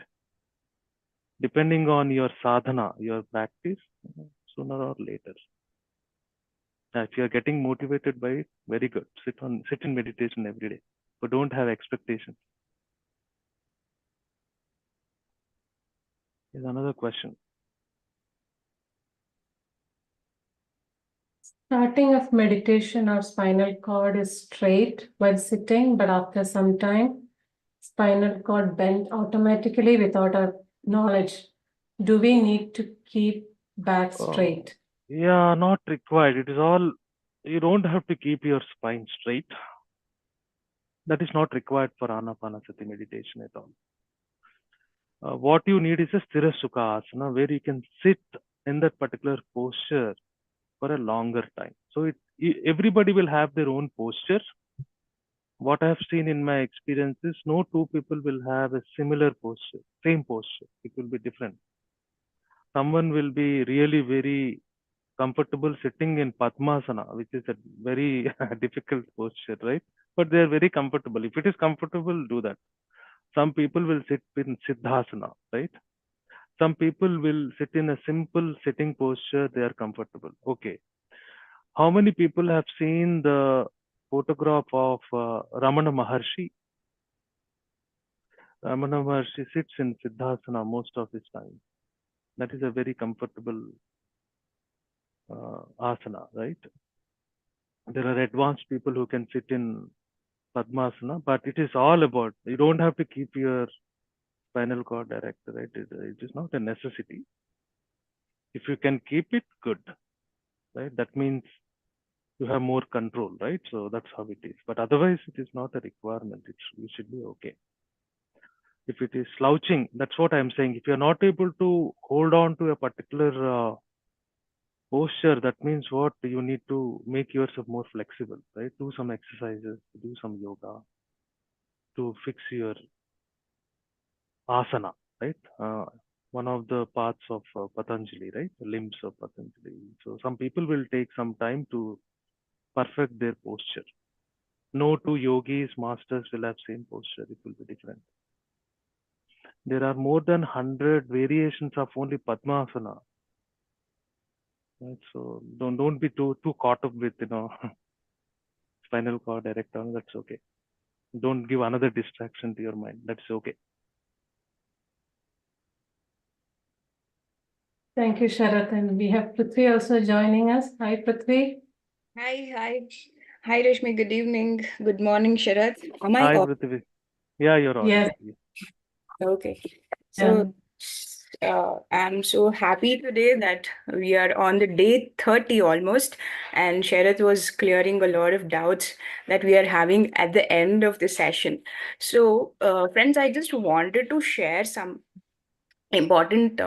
[SPEAKER 2] Depending on your sadhana, your practice, sooner or later. Now, if you are getting motivated by it, very good. Sit in meditation every day, but don't have expectations. Here's another question.
[SPEAKER 1] Starting of meditation, our spinal cord is straight while sitting, but after some time, spinal cord bent automatically without our knowledge. Do we need to keep back straight?
[SPEAKER 2] Yeah, not required. It is all, you don't have to keep your spine straight. That is not required for Anapanasati meditation at all. What you need is a Sthira Sukha Asana where you can sit in that particular posture for a longer time. So everybody will have their own posture. What I have seen in my experience is no two people will have a similar posture, same posture. It will be different. Someone will be really very comfortable sitting in Padmasana, which is a very difficult posture, right? But they are very comfortable. If it is comfortable, do that. Some people will sit in Siddhasana, right? Some people will sit in a simple sitting posture, they are comfortable. Okay. How many people have seen the photograph of Ramana Maharshi? Ramana Maharshi sits in Siddhasana most of his time. That is a very comfortable asana, right? There are advanced people who can sit in Padmasana, but it is all about, you don't have to keep your spinal cord erect, right? It is not a necessity. If you can keep it, good, right? That means you have more control, right? So that's how it is. But otherwise, it is not a requirement. You should be okay. If it is slouching, that's what I'm saying. If you're not able to hold on to a particular posture, that means what? You need to make yourself more flexible, right? Do some exercises, do some yoga to fix your asana, right? One of the parts of Patanjali, right? The limbs of Patanjali. So some people will take some time to perfect their posture. No two yogis, masters will have same posture. It will be different. There are more than 100 variations of only Padmasana. Right? So don't be too caught up with spinal cord erector. That's okay. Don't give another distraction to your mind. That's okay.
[SPEAKER 1] Thank you, Sharath. And we have Prithvi also joining us. Hi, Prithvi.
[SPEAKER 3] Hi. Hi, Rashmi. Good evening. Good morning, Sharath. Am I
[SPEAKER 2] Hi,
[SPEAKER 3] off?
[SPEAKER 2] Prithvi. Yeah, you're
[SPEAKER 1] Yes.
[SPEAKER 2] audible.
[SPEAKER 3] Okay.
[SPEAKER 1] Yeah.
[SPEAKER 3] So, I'm so happy today that we are on the day 30 almost, and Sharath was clearing a lot of doubts that we are having at the end of the session. So, friends, I just wanted to share some important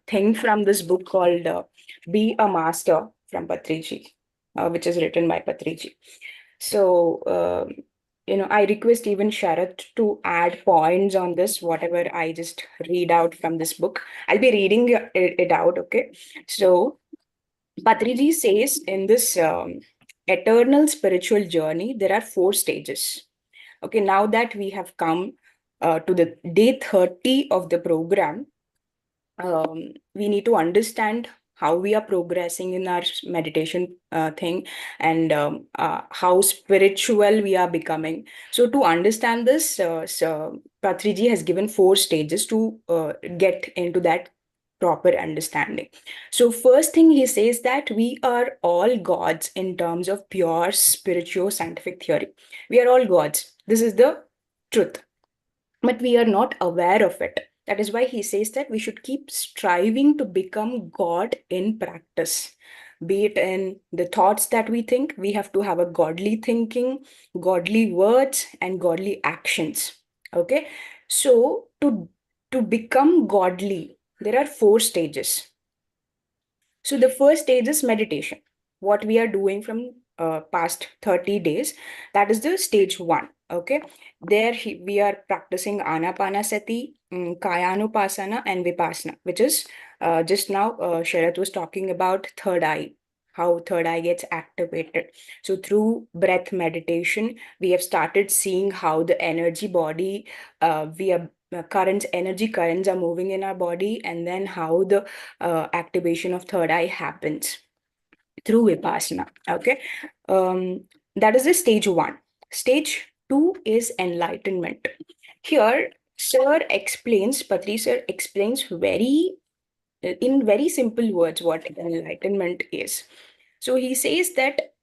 [SPEAKER 3] thing from this book called Be a Master from Patriji, which is written by Patriji. So, I request even Sharath to add points on this, whatever I just read out from this book. I'll be reading it out, okay? So, Patriji says in this eternal spiritual journey, there are 4 stages. Okay, now that we have come to the day 30 of the program, we need to understand how we are progressing in our meditation thing, and how spiritual we are becoming. So to understand this, Patriji has given 4 stages to get into that proper understanding. So first thing he says that we are all gods in terms of pure spiritual scientific theory. We are all gods. This is the truth, but we are not aware of it. That is why he says that we should keep striving to become God in practice. Be it in the thoughts that we think, we have to have a godly thinking, godly words, and godly actions. Okay. So to become godly, there are 4 stages. So the first stage is meditation. What we are doing from past 30 days, that is the stage 1. Okay. There we are practicing Anapanasati, Kayanupasana, and Vipassana, which is just now Sharath was talking about third eye, how third eye gets activated. So through breath meditation, we have started seeing how the energy body, energy currents are moving in our body, and then how the activation of third eye happens through Vipassana. Okay. That is the stage 1. Stage 2 is enlightenment. Here, Patri sir explains in very simple words what enlightenment is. So he says that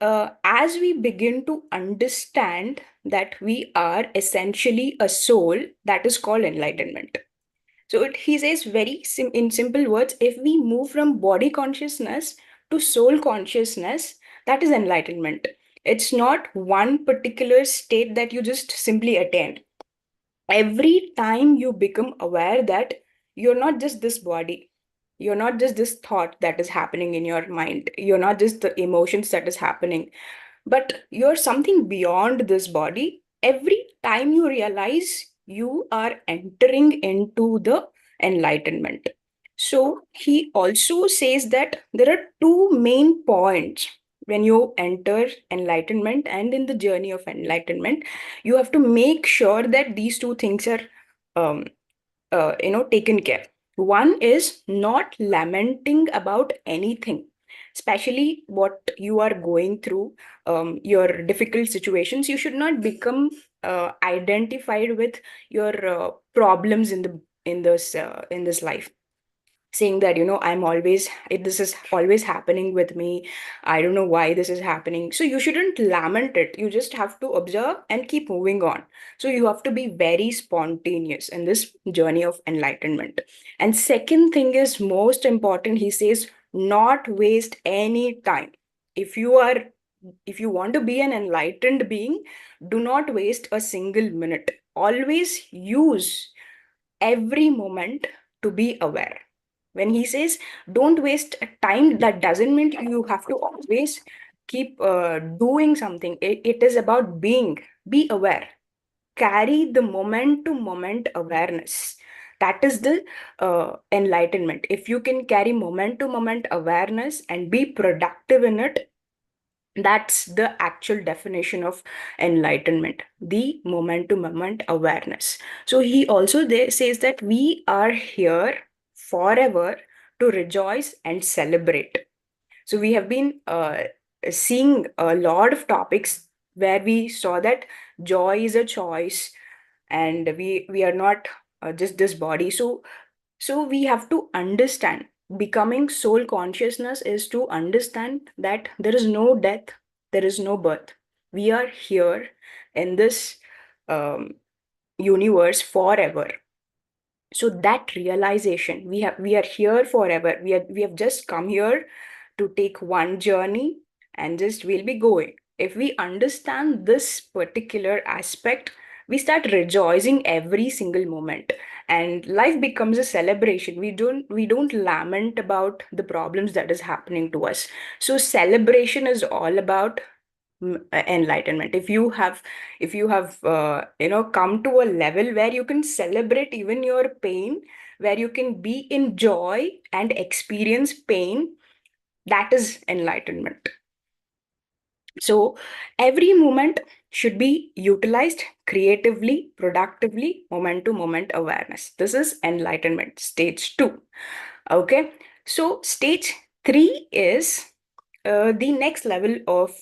[SPEAKER 3] as we begin to understand that we are essentially a soul, that is called enlightenment. So he says in simple words, if we move from body consciousness to soul consciousness, that is enlightenment. It's not one particular state that you just simply attain. Every time you become aware that you're not just this body, you're not just this thought that is happening in your mind, you're not just the emotions that is happening, but you're something beyond this body. Every time you realize, you are entering into the enlightenment. So he also says that there are two main points when you enter enlightenment, and in the journey of enlightenment you have to make sure that these two things are um, taken care. One is not lamenting about anything, especially what you are going through, your difficult situations. You should not become identified with your problems in this life, saying that I'm always this is always happening with me. I don't know why this is happening. So you shouldn't lament it. You just have to observe and keep moving on. So you have to be very spontaneous in this journey of enlightenment. And second thing is most important, he says, not waste any time. if you are if you want to be an enlightened being, do not waste a single minute. Always use every moment to be aware. When he says don't waste time, that doesn't mean you have to always keep doing something. It is about be aware, carry the moment to moment awareness. That is the enlightenment. If you can carry moment to moment awareness and be productive in it, that's the actual definition of enlightenment, the moment to moment awareness. So he also says that we are here forever to rejoice and celebrate. So we have been seeing a lot of topics where we saw that joy is a choice, and we are not just this body. So we have to understand, becoming soul consciousness is to understand that there is no death, there is no birth. We are here in this um, universe forever. So that realization, we are here forever. We have just come here to take one journey, and just we'll be going. If we understand this particular aspect, we start rejoicing every single moment, and life becomes a celebration. We don't lament about the problems that is happening to us. So celebration is all about enlightenment. If you have come to a level where you can celebrate even your pain, where you can be in joy and experience pain, that is enlightenment. So every moment should be utilized creatively, productively, moment to moment awareness. This is enlightenment, stage 2. Okay. So stage 3 is the next level of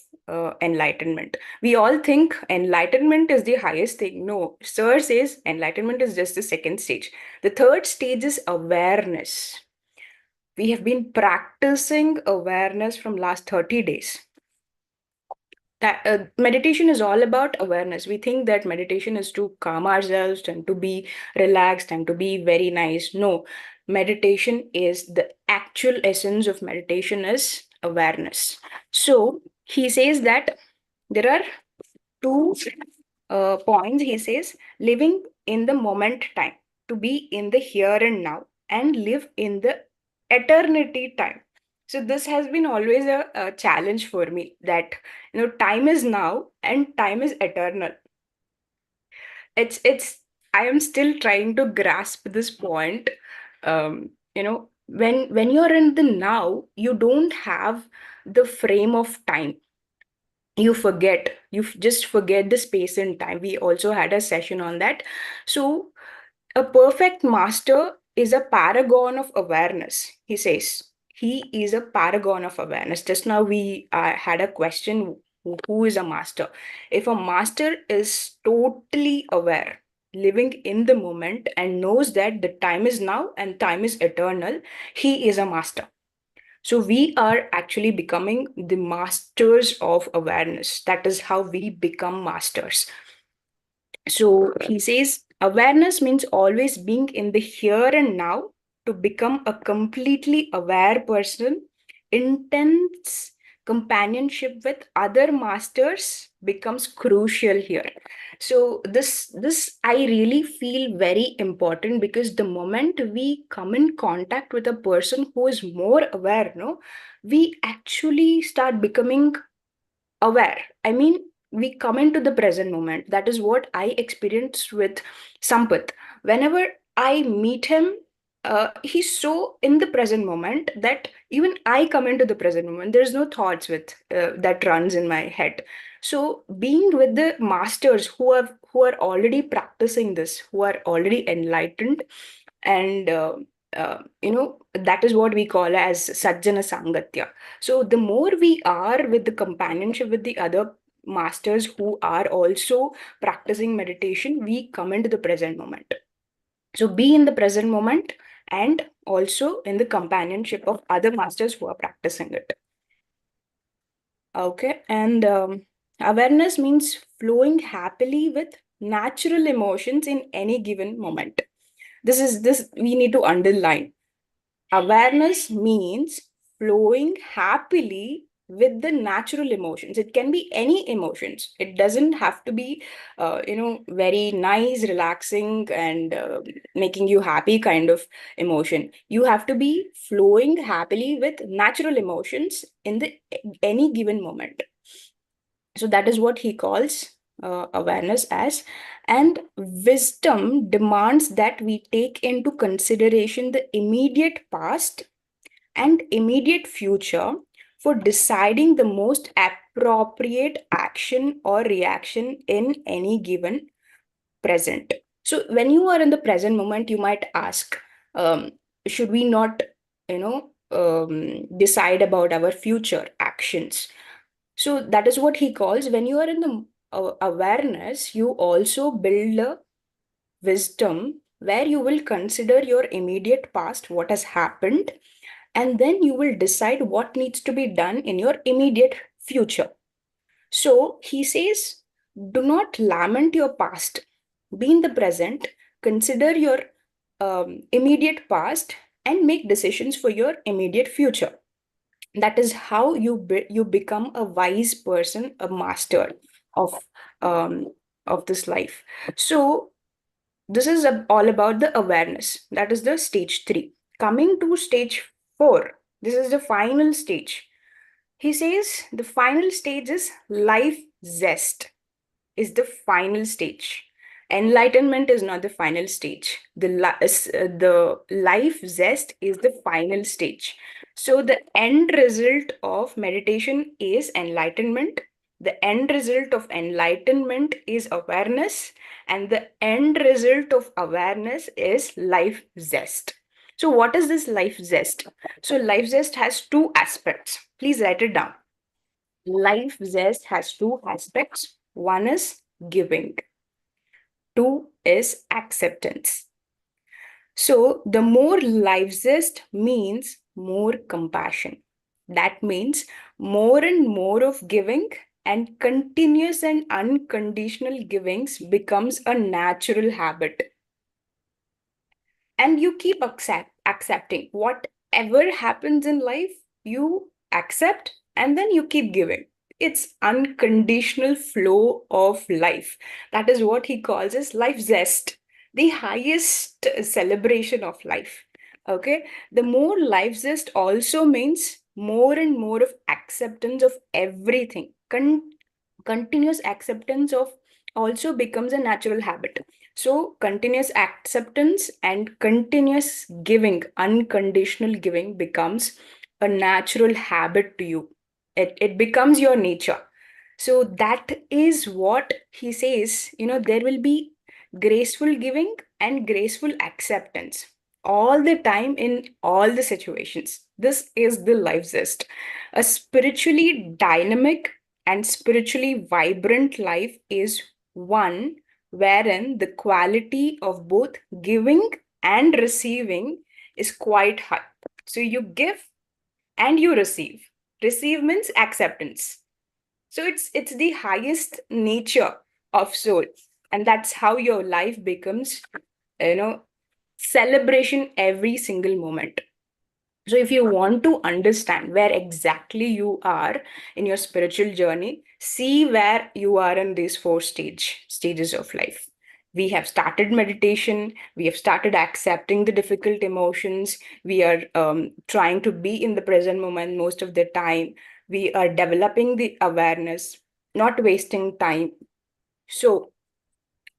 [SPEAKER 3] enlightenment. We all think enlightenment is the highest thing. No, sir says enlightenment is just the second stage. The third stage is awareness. We have been practicing awareness from last 30 days. That meditation is all about awareness. We think that meditation is to calm ourselves and to be relaxed and to be very nice. No, meditation is the actual essence of meditation is awareness. So he says that there are two points. He says living in the moment time, to be in the here and now, and live in the eternity time. So this has been always a challenge for me, that time is now and time is eternal. It's I am still trying to grasp this point. When you're in the now, you don't have the frame of time. You just forget the space and time. We also had a session on that. So a perfect master is a paragon of awareness, he says. He is a paragon of awareness. Just now we had a question, who is a master? If a master is totally aware, living in the moment, and knows that the time is now and time is eternal, he is a master. So we are actually becoming the masters of awareness. That is how we become masters. So he says awareness means always being in the here and now. To become a completely aware person, intense companionship with other masters becomes crucial here. So this I really feel very important, because the moment we come in contact with a person who is more aware, no, we actually start becoming aware. I mean, we come into the present moment. That is what I experienced with Sampath. Whenever I meet him, he's so in the present moment that even I come into the present moment. There's no thoughts with that runs in my head. So being with the masters who are already practicing this, who are already enlightened, and that is what we call as sajjana sangatya. So the more we are with the companionship with the other masters who are also practicing meditation, we come into the present moment. So be in the present moment and also in the companionship of other masters who are practicing it. Okay, and awareness means flowing happily with natural emotions in any given moment. This we need to underline. Awareness means flowing happily with the natural emotions. It can be any emotions. It doesn't have to be, very nice, relaxing, and making you happy kind of emotion. You have to be flowing happily with natural emotions in the any given moment. So that is what he calls awareness as. And wisdom demands that we take into consideration the immediate past and immediate future for deciding the most appropriate action or reaction in any given present. So when you are in the present moment, you might ask, should we not, decide about our future actions? So that is what he calls, when you are in the awareness, you also build a wisdom where you will consider your immediate past, what has happened, and then you will decide what needs to be done in your immediate future. So he says, do not lament your past, be in the present, consider your immediate past, and make decisions for your immediate future. That is how you become a wise person, a master of um, of this life. So this is all about the awareness. That is the stage 3. Coming to stage 4, this is the final stage. He says the final stage is life zest, is the final stage. Enlightenment is not the final stage. The life zest is the final stage. So the end result of meditation is enlightenment. The end result of enlightenment is awareness. And the end result of awareness is life zest. So what is this life zest? So life zest has 2 aspects. Please write it down. Life zest has 2 aspects. One is giving, 2 is acceptance. So the more life zest means more compassion. That means more and more of giving, and continuous and unconditional givings becomes a natural habit. And you keep accepting whatever happens in life, you accept, and then you keep giving. It's unconditional flow of life. That is what he calls as life zest, the highest celebration of life. Okay, the more life zest also means more and more of acceptance of everything. Continuous acceptance of also becomes a natural habit. So continuous acceptance and continuous giving, unconditional giving, becomes a natural habit to you. It becomes your nature. So that is what he says, there will be graceful giving and graceful acceptance all the time in all the situations. This is the life zest. A spiritually dynamic and spiritually vibrant life is one wherein the quality of both giving and receiving is quite high. So you give and you receive. Receive means acceptance. So it's the highest nature of soul, and that's how your life becomes, you know, celebration every single moment. So if you want to understand where exactly you are in your spiritual journey, see where you are in these four stages of life. We have started meditation, we have started accepting the difficult emotions, we are trying to be in the present moment most of the time, we are developing the awareness, not wasting time. So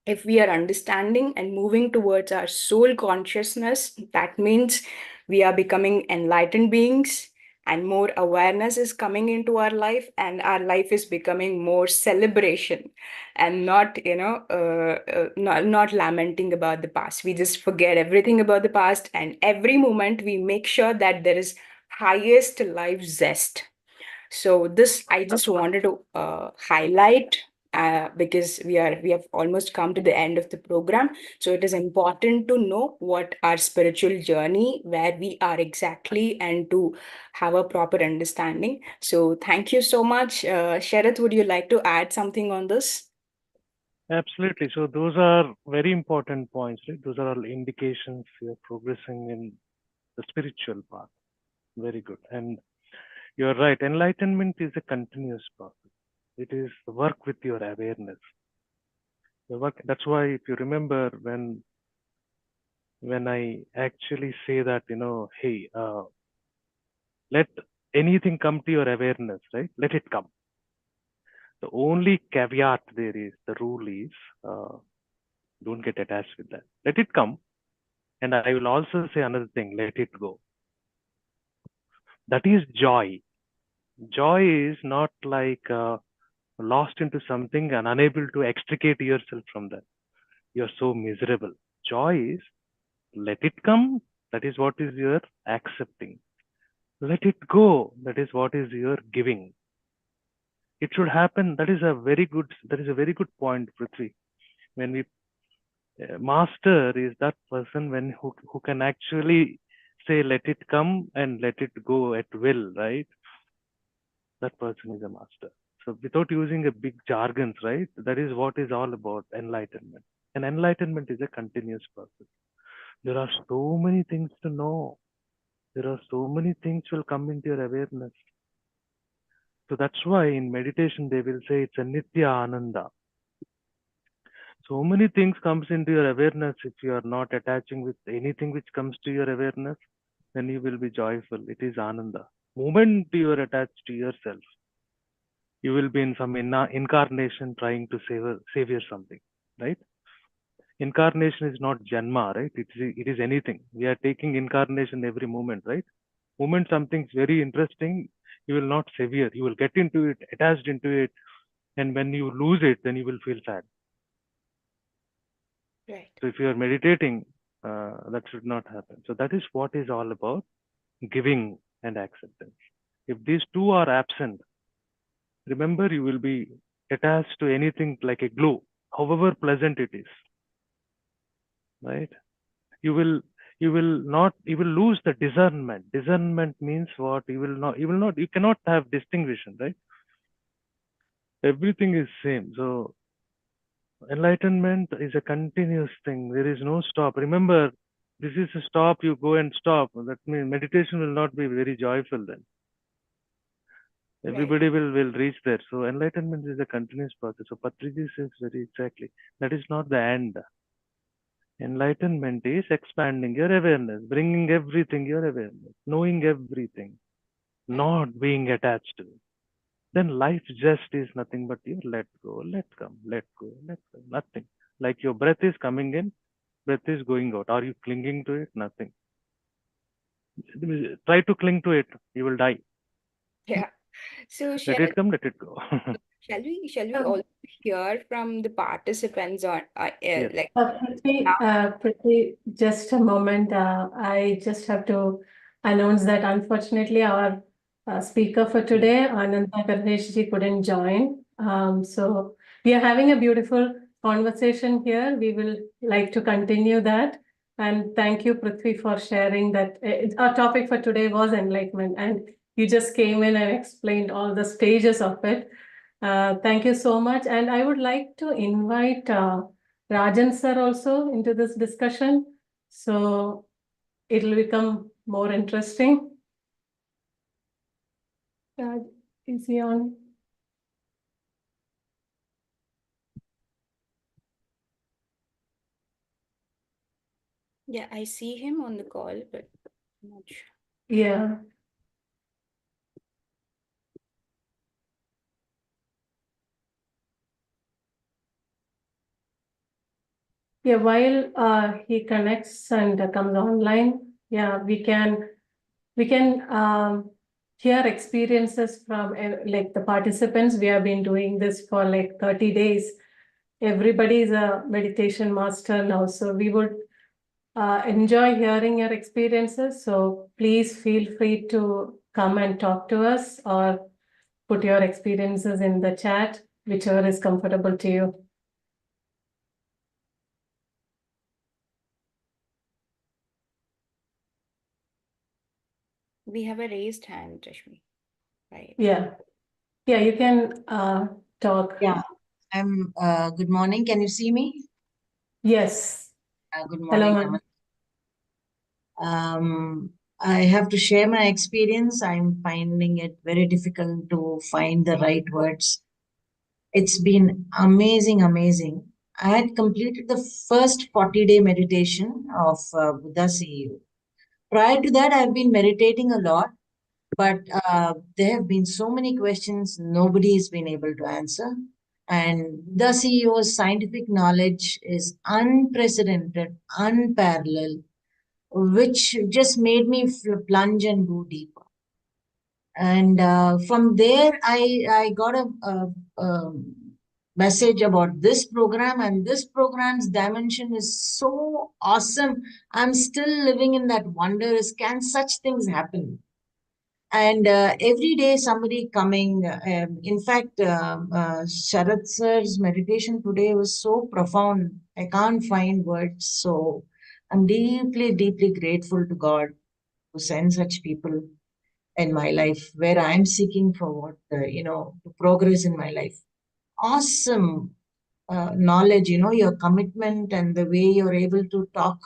[SPEAKER 3] if we are understanding and moving towards our soul consciousness, that means we are becoming enlightened beings, and more awareness is coming into our life, and our life is becoming more celebration and not, not lamenting about the past. We just forget everything about the past, and every moment we make sure that there is highest life zest. So this I just wanted to highlight, because we have almost come to the end of the program. So it is important to know what our spiritual journey, where we are exactly, and to have a proper understanding. So thank you so much. Sharath, would you like to add something on this?
[SPEAKER 2] Absolutely. So those are very important points, right? Those are all indications you're progressing in the spiritual path. Very good. And you're right. Enlightenment is a continuous process. It is work with your awareness. The work. That's why, if you remember, when I actually say that, hey, let anything come to your awareness, right? Let it come. The only caveat there is, the rule is, don't get attached with that. Let it come. And I will also say another thing, let it go. That is joy. Joy is not like lost into something and unable to extricate yourself from that. You're so miserable. Joy is, let it come. That is what is your accepting. Let it go. That is what is your giving. It should happen. That is a very good point, Prithvi. When we master is that person who can actually say let it come and let it go at will, right? That person is a master. So without using a big jargons, right? That is what is all about enlightenment. And enlightenment is a continuous process. There are so many things to know. There are so many things will come into your awareness. So that's why in meditation they will say it's a nitya ananda. So many things comes into your awareness. If you are not attaching with anything which comes to your awareness, then you will be joyful. It is ananda. Moment you are attached to yourself, you will be in some incarnation trying to save something, right? Incarnation is not janma, right? It is anything. We are taking incarnation every moment, right? Moment something's very interesting, you will not severe. You will get into it, attached into it, and when you lose it, then you will feel sad.
[SPEAKER 3] Right.
[SPEAKER 2] So if you are meditating, that should not happen. So that is what is all about giving and acceptance. If these two are absent, remember you will be attached to anything like a glue, however pleasant it is, right? You will lose the discernment. Discernment means what? You cannot have distinction, right? Everything is same. So enlightenment is a continuous thing. There is no stop. Remember, this is a stop, you go and stop. That means meditation will not be very joyful then. Everybody will reach there. So enlightenment is a continuous process. So Patriji says very exactly. That is not the end. Enlightenment is expanding your awareness, bringing everything your awareness, knowing everything, not being attached to it. Then life just is nothing but you let go, let come, let go, let go, nothing. Like your breath is coming in, breath is going out. Are you clinging to it? Nothing. Try to cling to it, you will die.
[SPEAKER 3] Yeah. So
[SPEAKER 2] Let it come, let it go.
[SPEAKER 3] shall we
[SPEAKER 1] Um,
[SPEAKER 3] also hear from the participants on
[SPEAKER 2] Yes.
[SPEAKER 3] like
[SPEAKER 1] Prithvi,
[SPEAKER 3] now?
[SPEAKER 1] just a moment. I just have to announce that unfortunately our speaker for today, Ananda Karneshji, couldn't join. So we are having a beautiful conversation here. We will like to continue that. And thank you, Prithvi, for sharing that. Our topic for today was enlightenment. And you just came in and explained all the stages of it. Thank you so much. And I would like to invite Rajan sir also into this discussion. So it'll become more interesting. Is he on?
[SPEAKER 3] Yeah, I see him on the call, but I'm not sure.
[SPEAKER 1] Yeah. Yeah, while he connects and comes online, yeah, we can hear experiences from like the participants. We have been doing this for like 30 days. Everybody is a meditation master now, so we would enjoy hearing your experiences. So please feel free to come and talk to us or put your experiences in the chat, whichever is comfortable to you.
[SPEAKER 3] We have a raised hand, Rashmi. Right.
[SPEAKER 1] Yeah. Yeah, you can talk.
[SPEAKER 4] Yeah, I'm good morning. Can you see me?
[SPEAKER 1] Yes.
[SPEAKER 4] Good
[SPEAKER 1] Hello,
[SPEAKER 4] morning.
[SPEAKER 1] ma'am.
[SPEAKER 4] I have to share my experience. I'm finding it very difficult to find the right words. It's been amazing, amazing. I had completed the first 40-day meditation of Buddha CEO. Prior to that, I've been meditating a lot, but there have been so many questions nobody has been able to answer. And the CEO's scientific knowledge is unprecedented, unparalleled, which just made me plunge and go deeper. And from there, I got a message about this program, and this program's dimension is so awesome. I'm still living in that wonder: is can such things happen? And every day somebody coming. In fact, Sharat sir's meditation today was so profound. I can't find words. So I'm deeply, deeply grateful to God to send such people in my life where I'm seeking for what, to progress in my life. Awesome knowledge, your commitment and the way you're able to talk.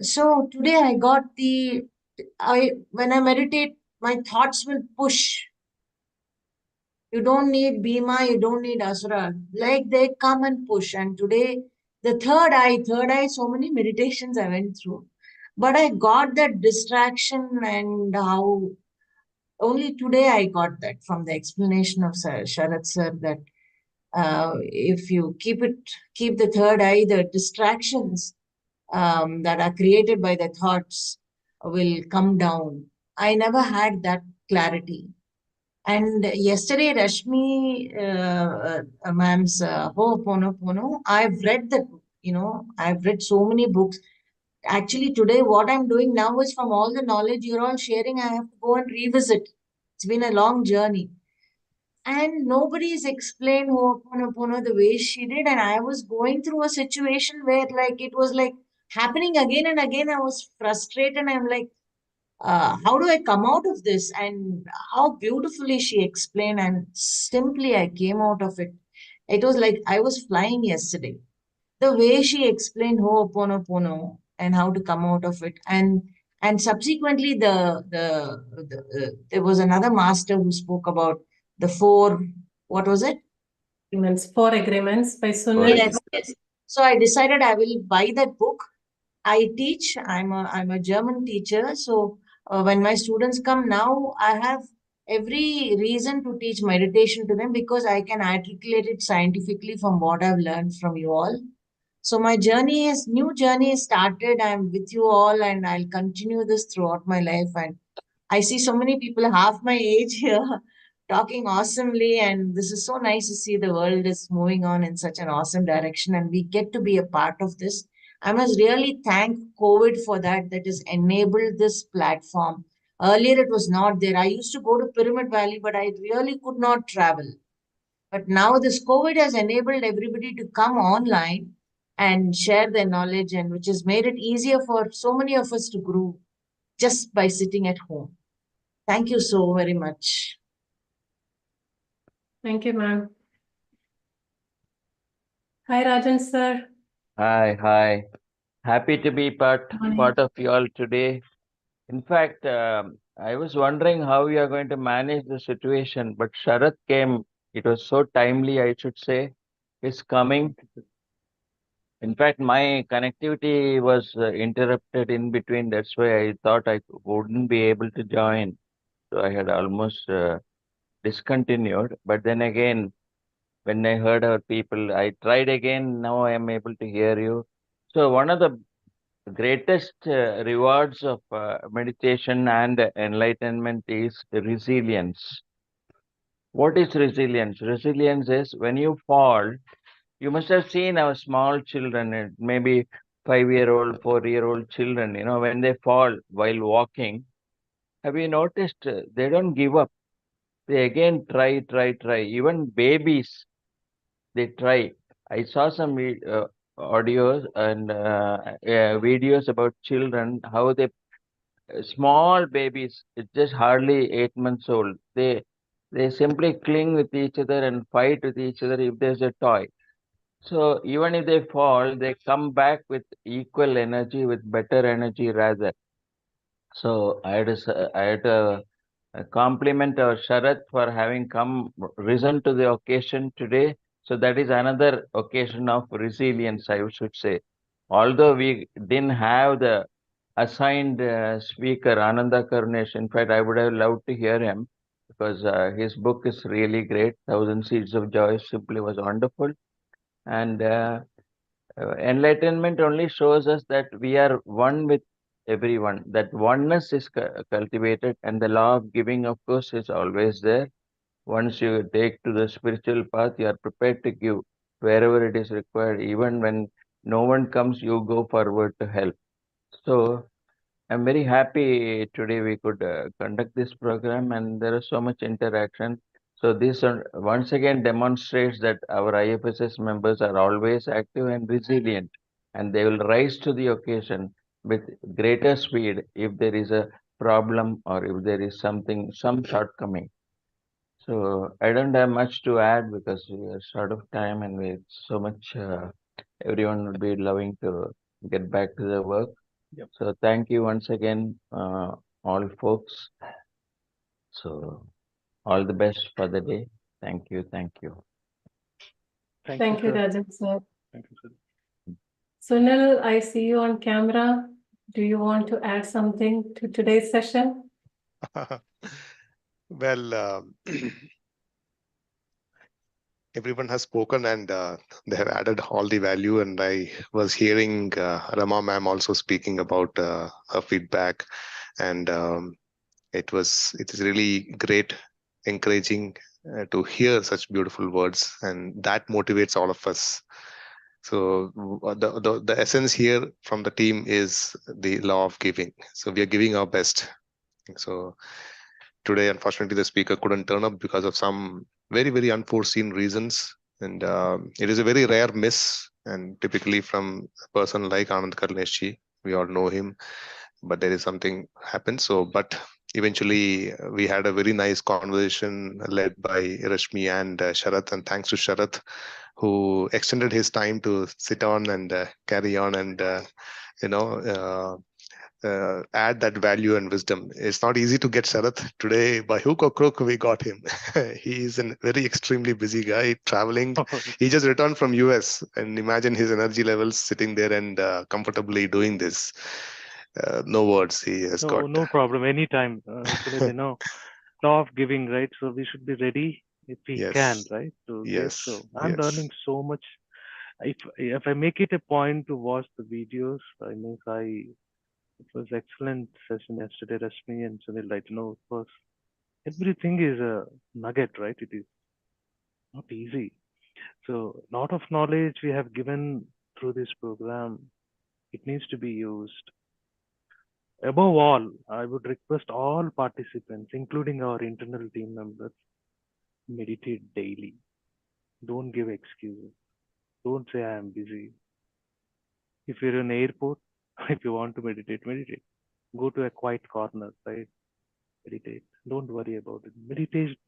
[SPEAKER 4] So today I got when I meditate, my thoughts will push. You don't need Bhima, you don't need Asura. Like they come and push. And today, the third eye, so many meditations I went through. But I got that distraction and how only today I got that from the explanation of Sharat sir that if you keep the third eye, the distractions that are created by the thoughts will come down. I never had that clarity. And yesterday, Rashmi ma'am's Ho'oponopono, I've read the book, I've read so many books. Actually, today, what I'm doing now is from all the knowledge you're all sharing, I have to go and revisit. It's been a long journey. And nobody's explained Ho'oponopono the way she did. And I was going through a situation where, like, it was like happening again and again. I was frustrated. I'm like, how do I come out of this? And how beautifully she explained, and simply I came out of it. It was like I was flying yesterday. The way she explained Ho'oponopono and how to come out of it, and subsequently there was another master who spoke about the four. What was it?
[SPEAKER 1] Four Agreements by Sunil.
[SPEAKER 4] Yes. So I decided I will buy that book. I teach. I'm a German teacher. So when my students come now, I have every reason to teach meditation to them because I can articulate it scientifically from what I've learned from you all. So my new journey is started. I'm with you all, and I'll continue this throughout my life. And I see so many people half my age here talking awesomely, and this is so nice to see the world is moving on in such an awesome direction, and we get to be a part of this. I must really thank COVID for that. That has enabled this platform. Earlier, it was not there. I used to go to Pyramid Valley, but I really could not travel. But now this COVID has enabled everybody to come online and share their knowledge, and which has made it easier for so many of us to grow just by sitting at home. Thank you so very much.
[SPEAKER 1] Thank you, ma'am. Hi, Rajan sir.
[SPEAKER 5] Hi. Happy to be part
[SPEAKER 1] Morning.
[SPEAKER 5] of you all today. In fact, I was wondering how we are going to manage the situation, but Sharath came. It was so timely, I should say. His coming. In fact, my connectivity was interrupted in between. That's why I thought I wouldn't be able to join. So I had almost discontinued. But then again, when I heard our people, I tried again. Now I am able to hear you. So one of the greatest rewards of meditation and enlightenment is resilience. What is resilience? Resilience is when you fall, you must have seen our small children, maybe 5-year-old, 4-year-old children, when they fall while walking, have you noticed they don't give up? They again try. Even babies, they try. I saw some audios and videos about children, how they small babies, it's just hardly 8 months old. They simply cling with each other and fight with each other if there's a toy. So even if they fall, they come back with equal energy, with better energy rather. So I had to compliment our Sharath for having risen to the occasion today. So that is another occasion of resilience, I should say. Although we didn't have the assigned speaker, Ananda Karunesh, in fact, I would have loved to hear him because his book is really great. Thousand Seeds of Joy simply was wonderful. And enlightenment only shows us that we are one with everyone, that oneness is cultivated, and the law of giving, of course, is always there. Once you take to the spiritual path, you are prepared to give wherever it is required. Even when no one comes, you go forward to help. So I'm very happy today we could conduct this program, and there is so much interaction. So this once again demonstrates that our IFSS members are always active and resilient, and they will rise to the occasion with greater speed if there is a problem or if there is some shortcoming. So I don't have much to add because we are short of time and with so much, everyone would be loving to get back to their work.
[SPEAKER 2] Yep.
[SPEAKER 5] So thank you once again, all folks. So all the best for the day. Thank you.
[SPEAKER 1] Thank you,
[SPEAKER 2] Sir.
[SPEAKER 1] Rajan sir.
[SPEAKER 2] Thank you, sir.
[SPEAKER 1] Sunil, I see you on camera. Do you want to add something to today's session?
[SPEAKER 6] Well, everyone has spoken and they have added all the value. And I was hearing Rama ma'am also speaking about her feedback, and it is really great, encouraging to hear such beautiful words, and that motivates all of us. So the essence here from the team is the law of giving. So we are giving our best. So today, unfortunately, the speaker couldn't turn up because of some very unforeseen reasons, and it is a very rare miss. And typically, from a person like Anand Karneshi, we all know him, but there is something happened. So, but eventually, we had a very nice conversation led by Rashmi and Sharath, and thanks to Sharath, who extended his time to sit on and carry on and you know. Add that value and wisdom. It's not easy to get Sharath today. By hook or crook, we got him. He is a very extremely busy guy traveling. He just returned from US, and imagine his energy levels sitting there and comfortably doing this. No words. He has got.
[SPEAKER 2] No problem. Anytime. Sunil, law of giving, right? So we should be ready if we can,
[SPEAKER 6] Yes.
[SPEAKER 2] right? To give.
[SPEAKER 6] Yes.
[SPEAKER 2] So I'm
[SPEAKER 6] Yes.
[SPEAKER 2] learning so much. If I make it a point to watch the videos, it was excellent session yesterday, Rashmi and Sunil. Right? Of course, everything is a nugget, right? It is not easy. So lot of knowledge we have given through this program. It needs to be used. Above all, I would request all participants, including our internal team members, meditate daily. Don't give excuses. Don't say I am busy. If you're in an airport, if you want to meditate, meditate. Go to a quiet corner, right? Meditate. Don't worry about it.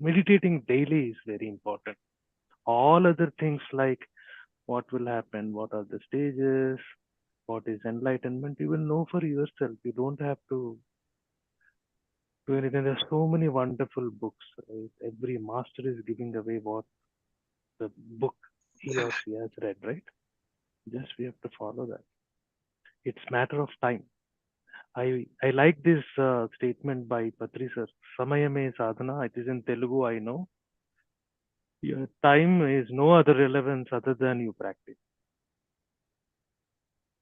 [SPEAKER 2] Meditating daily is very important. All other things like what will happen, what are the stages, what is enlightenment, you will know for yourself. You don't have to do anything. There's so many wonderful books, right? Every master is giving away what the book he or she has read, right? Just we have to follow that. It's matter of time. I like this statement by Patri sir. Samayame sadhana. It is in Telugu, I know. Your time is no other relevance other than you practice,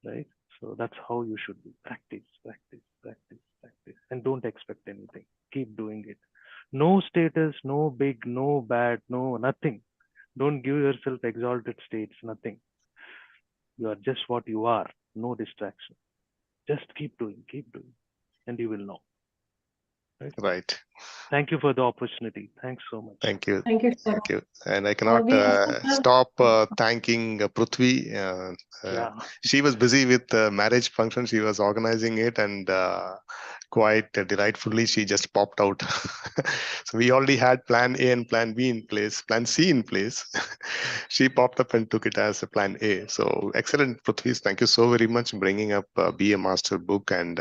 [SPEAKER 2] right? So that's how you should be. Practice, practice, practice, practice, and don't expect anything. Keep doing it. No status, no big, no bad, no nothing. Don't give yourself exalted states. Nothing. You are just what you are. No distraction. Just keep doing, and you will know. Right?
[SPEAKER 6] Right.
[SPEAKER 2] Thank you for the opportunity. Thanks so much.
[SPEAKER 6] Thank you.
[SPEAKER 1] Thank you, sir.
[SPEAKER 6] Thank you. And I cannot
[SPEAKER 1] We also have-
[SPEAKER 6] stop thanking Prithvi.
[SPEAKER 2] Yeah.
[SPEAKER 6] She was busy with the marriage function. She was organizing it, and quite delightfully, she just popped out. So we already had plan A and plan B in place, plan C in place. She popped up and took it as a plan A. So excellent, Prithvi. Thank you so very much bringing up Be a Master book and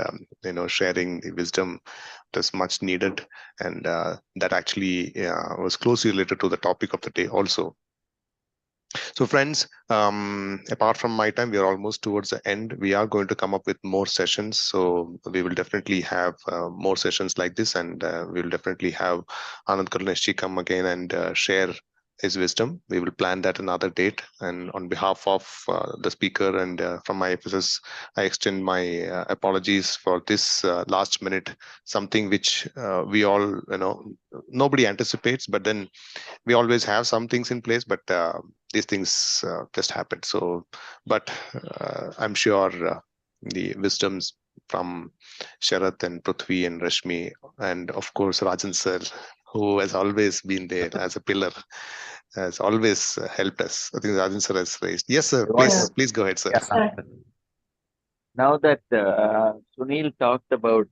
[SPEAKER 6] sharing the wisdom that's much needed, and that actually was closely related to the topic of the day also. So friends, apart from my time, we are almost towards the end. We are going to come up with more sessions. So we will definitely have more sessions like this, and we will definitely have Anand Karuneshji come again and share his wisdom. We will plan that another date. And on behalf of the speaker and from my IFSS, I extend my apologies for this last minute, something which we all, nobody anticipates, but then we always have some things in place, but these things just happen. So, but I'm sure the wisdoms from Sharath and Prithvi and Rashmi, and of course Rajan sir, who has always been there as a pillar, has always helped us. I think Rajan sir has raised. Yes, sir. Please go ahead, sir.
[SPEAKER 5] Yeah.
[SPEAKER 1] Sir.
[SPEAKER 5] Now that Sunil talked about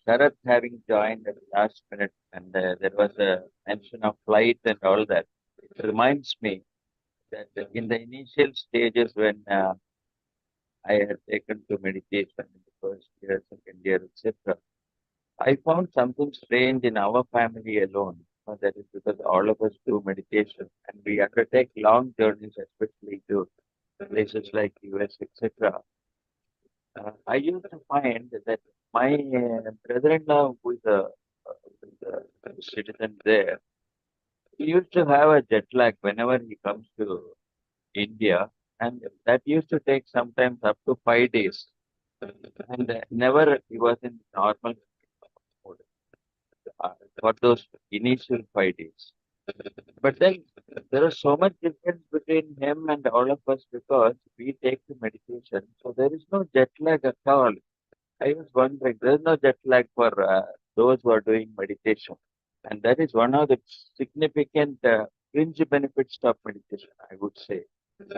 [SPEAKER 5] Sharath having joined at the last minute, and there was a mention of flight and all that, it reminds me that in the initial stages when I had taken to meditation in the first year, second year, etc., I found something strange in our family alone. That is because all of us do meditation and we undertake long journeys, especially to places like US, etc. I used to find that my brother-in-law, who is a citizen there, he used to have a jet lag whenever he comes to India, and that used to take sometimes up to 5 days. And never he was in normal mode for those initial 5 days. But then there is so much difference between him and all of us because we take the meditation. So there is no jet lag at all. I was wondering, there is no jet lag for those who are doing meditation. And that is one of the significant fringe benefits of meditation, I would say.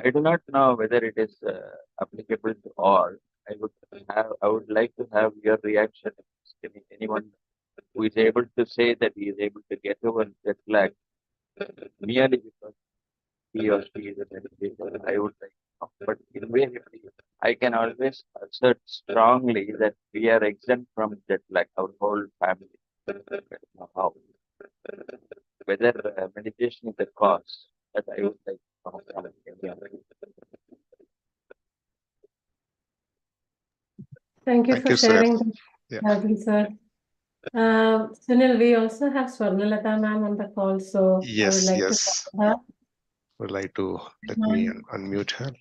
[SPEAKER 5] I do not know whether it is applicable to all. I would like to have your reaction. Anyone who is able to say that he is able to get over jet lag merely because he or she is a meditator, I would like to know. But in reality, I can always assert strongly that we are exempt from jet lag, our whole family. How? Whether meditation is a cause, that I would like to know from everyone.
[SPEAKER 1] Thank you
[SPEAKER 6] Thank
[SPEAKER 1] for
[SPEAKER 6] you, sir.
[SPEAKER 1] sharing,
[SPEAKER 6] Yeah.
[SPEAKER 1] Rajan sir. Sunil, we also have Swarnalata ma'am on the call, so I would
[SPEAKER 6] Yes,
[SPEAKER 1] like to
[SPEAKER 6] yes.
[SPEAKER 1] talk to her.
[SPEAKER 6] Would like to let me unmute her.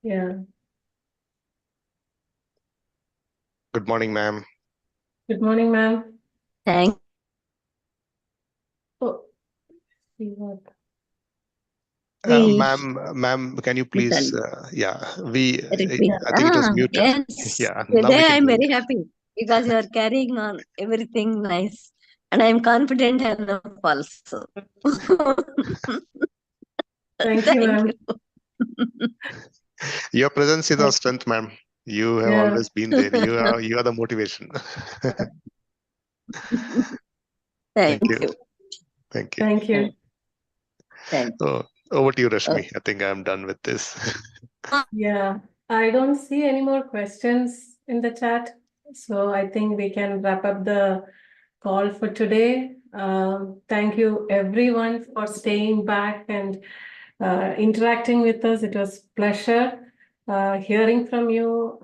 [SPEAKER 1] Yeah.
[SPEAKER 6] Good morning, ma'am.
[SPEAKER 1] Good morning, ma'am.
[SPEAKER 7] Thank
[SPEAKER 1] Oh, see what?
[SPEAKER 6] Ma'am, can you please?
[SPEAKER 7] repeat.
[SPEAKER 6] I think it was muted.
[SPEAKER 7] Yes.
[SPEAKER 6] Yeah, now we
[SPEAKER 7] Today
[SPEAKER 6] can
[SPEAKER 7] I'm
[SPEAKER 6] hear
[SPEAKER 7] very
[SPEAKER 6] you.
[SPEAKER 7] happy because you are carrying on everything nice. And I'm confident enough also.
[SPEAKER 1] Thank you, ma'am.
[SPEAKER 7] you.
[SPEAKER 6] Your presence is our strength, ma'am. You have
[SPEAKER 1] Yeah.
[SPEAKER 6] always been there. You are the motivation.
[SPEAKER 7] Thank
[SPEAKER 6] you.
[SPEAKER 7] you.
[SPEAKER 6] Thank you.
[SPEAKER 1] Thank you.
[SPEAKER 7] Thank you.
[SPEAKER 6] So over to you, Rashmi. I think I'm done with this.
[SPEAKER 1] Yeah, I don't see any more questions in the chat, so I think we can wrap up the call for today. Thank you everyone for staying back and interacting with us. It was pleasure hearing from you,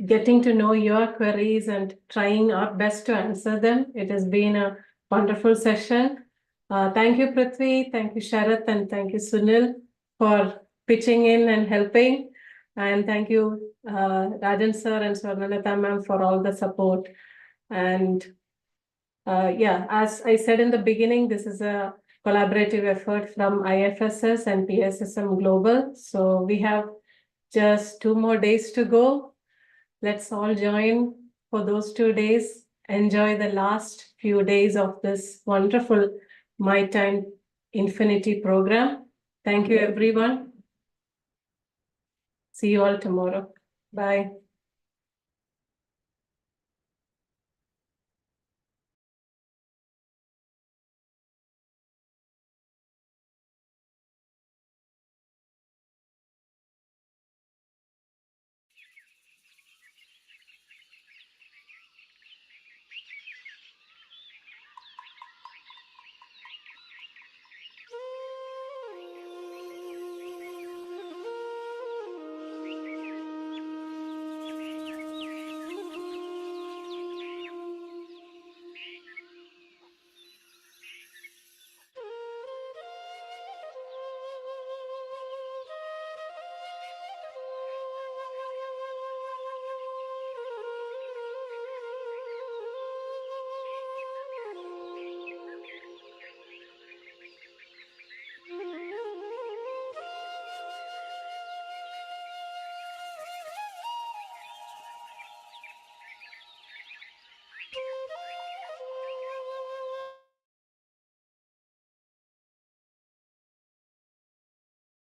[SPEAKER 1] getting to know your queries and trying our best to answer them. It has been a wonderful session. Thank you, Prithvi. Thank you, Sharath, and thank you, Sunil, for pitching in and helping. And thank you, Rajan sir and Swarnalata ma'am for all the support. And yeah, as I said in the beginning, this is a collaborative effort from IFSS and PSSM Global. So we have just 2 more days to go. Let's all join for those 2 days. Enjoy the last few days of this wonderful My Time Infinity program. Thank you, everyone. See you all tomorrow. Bye.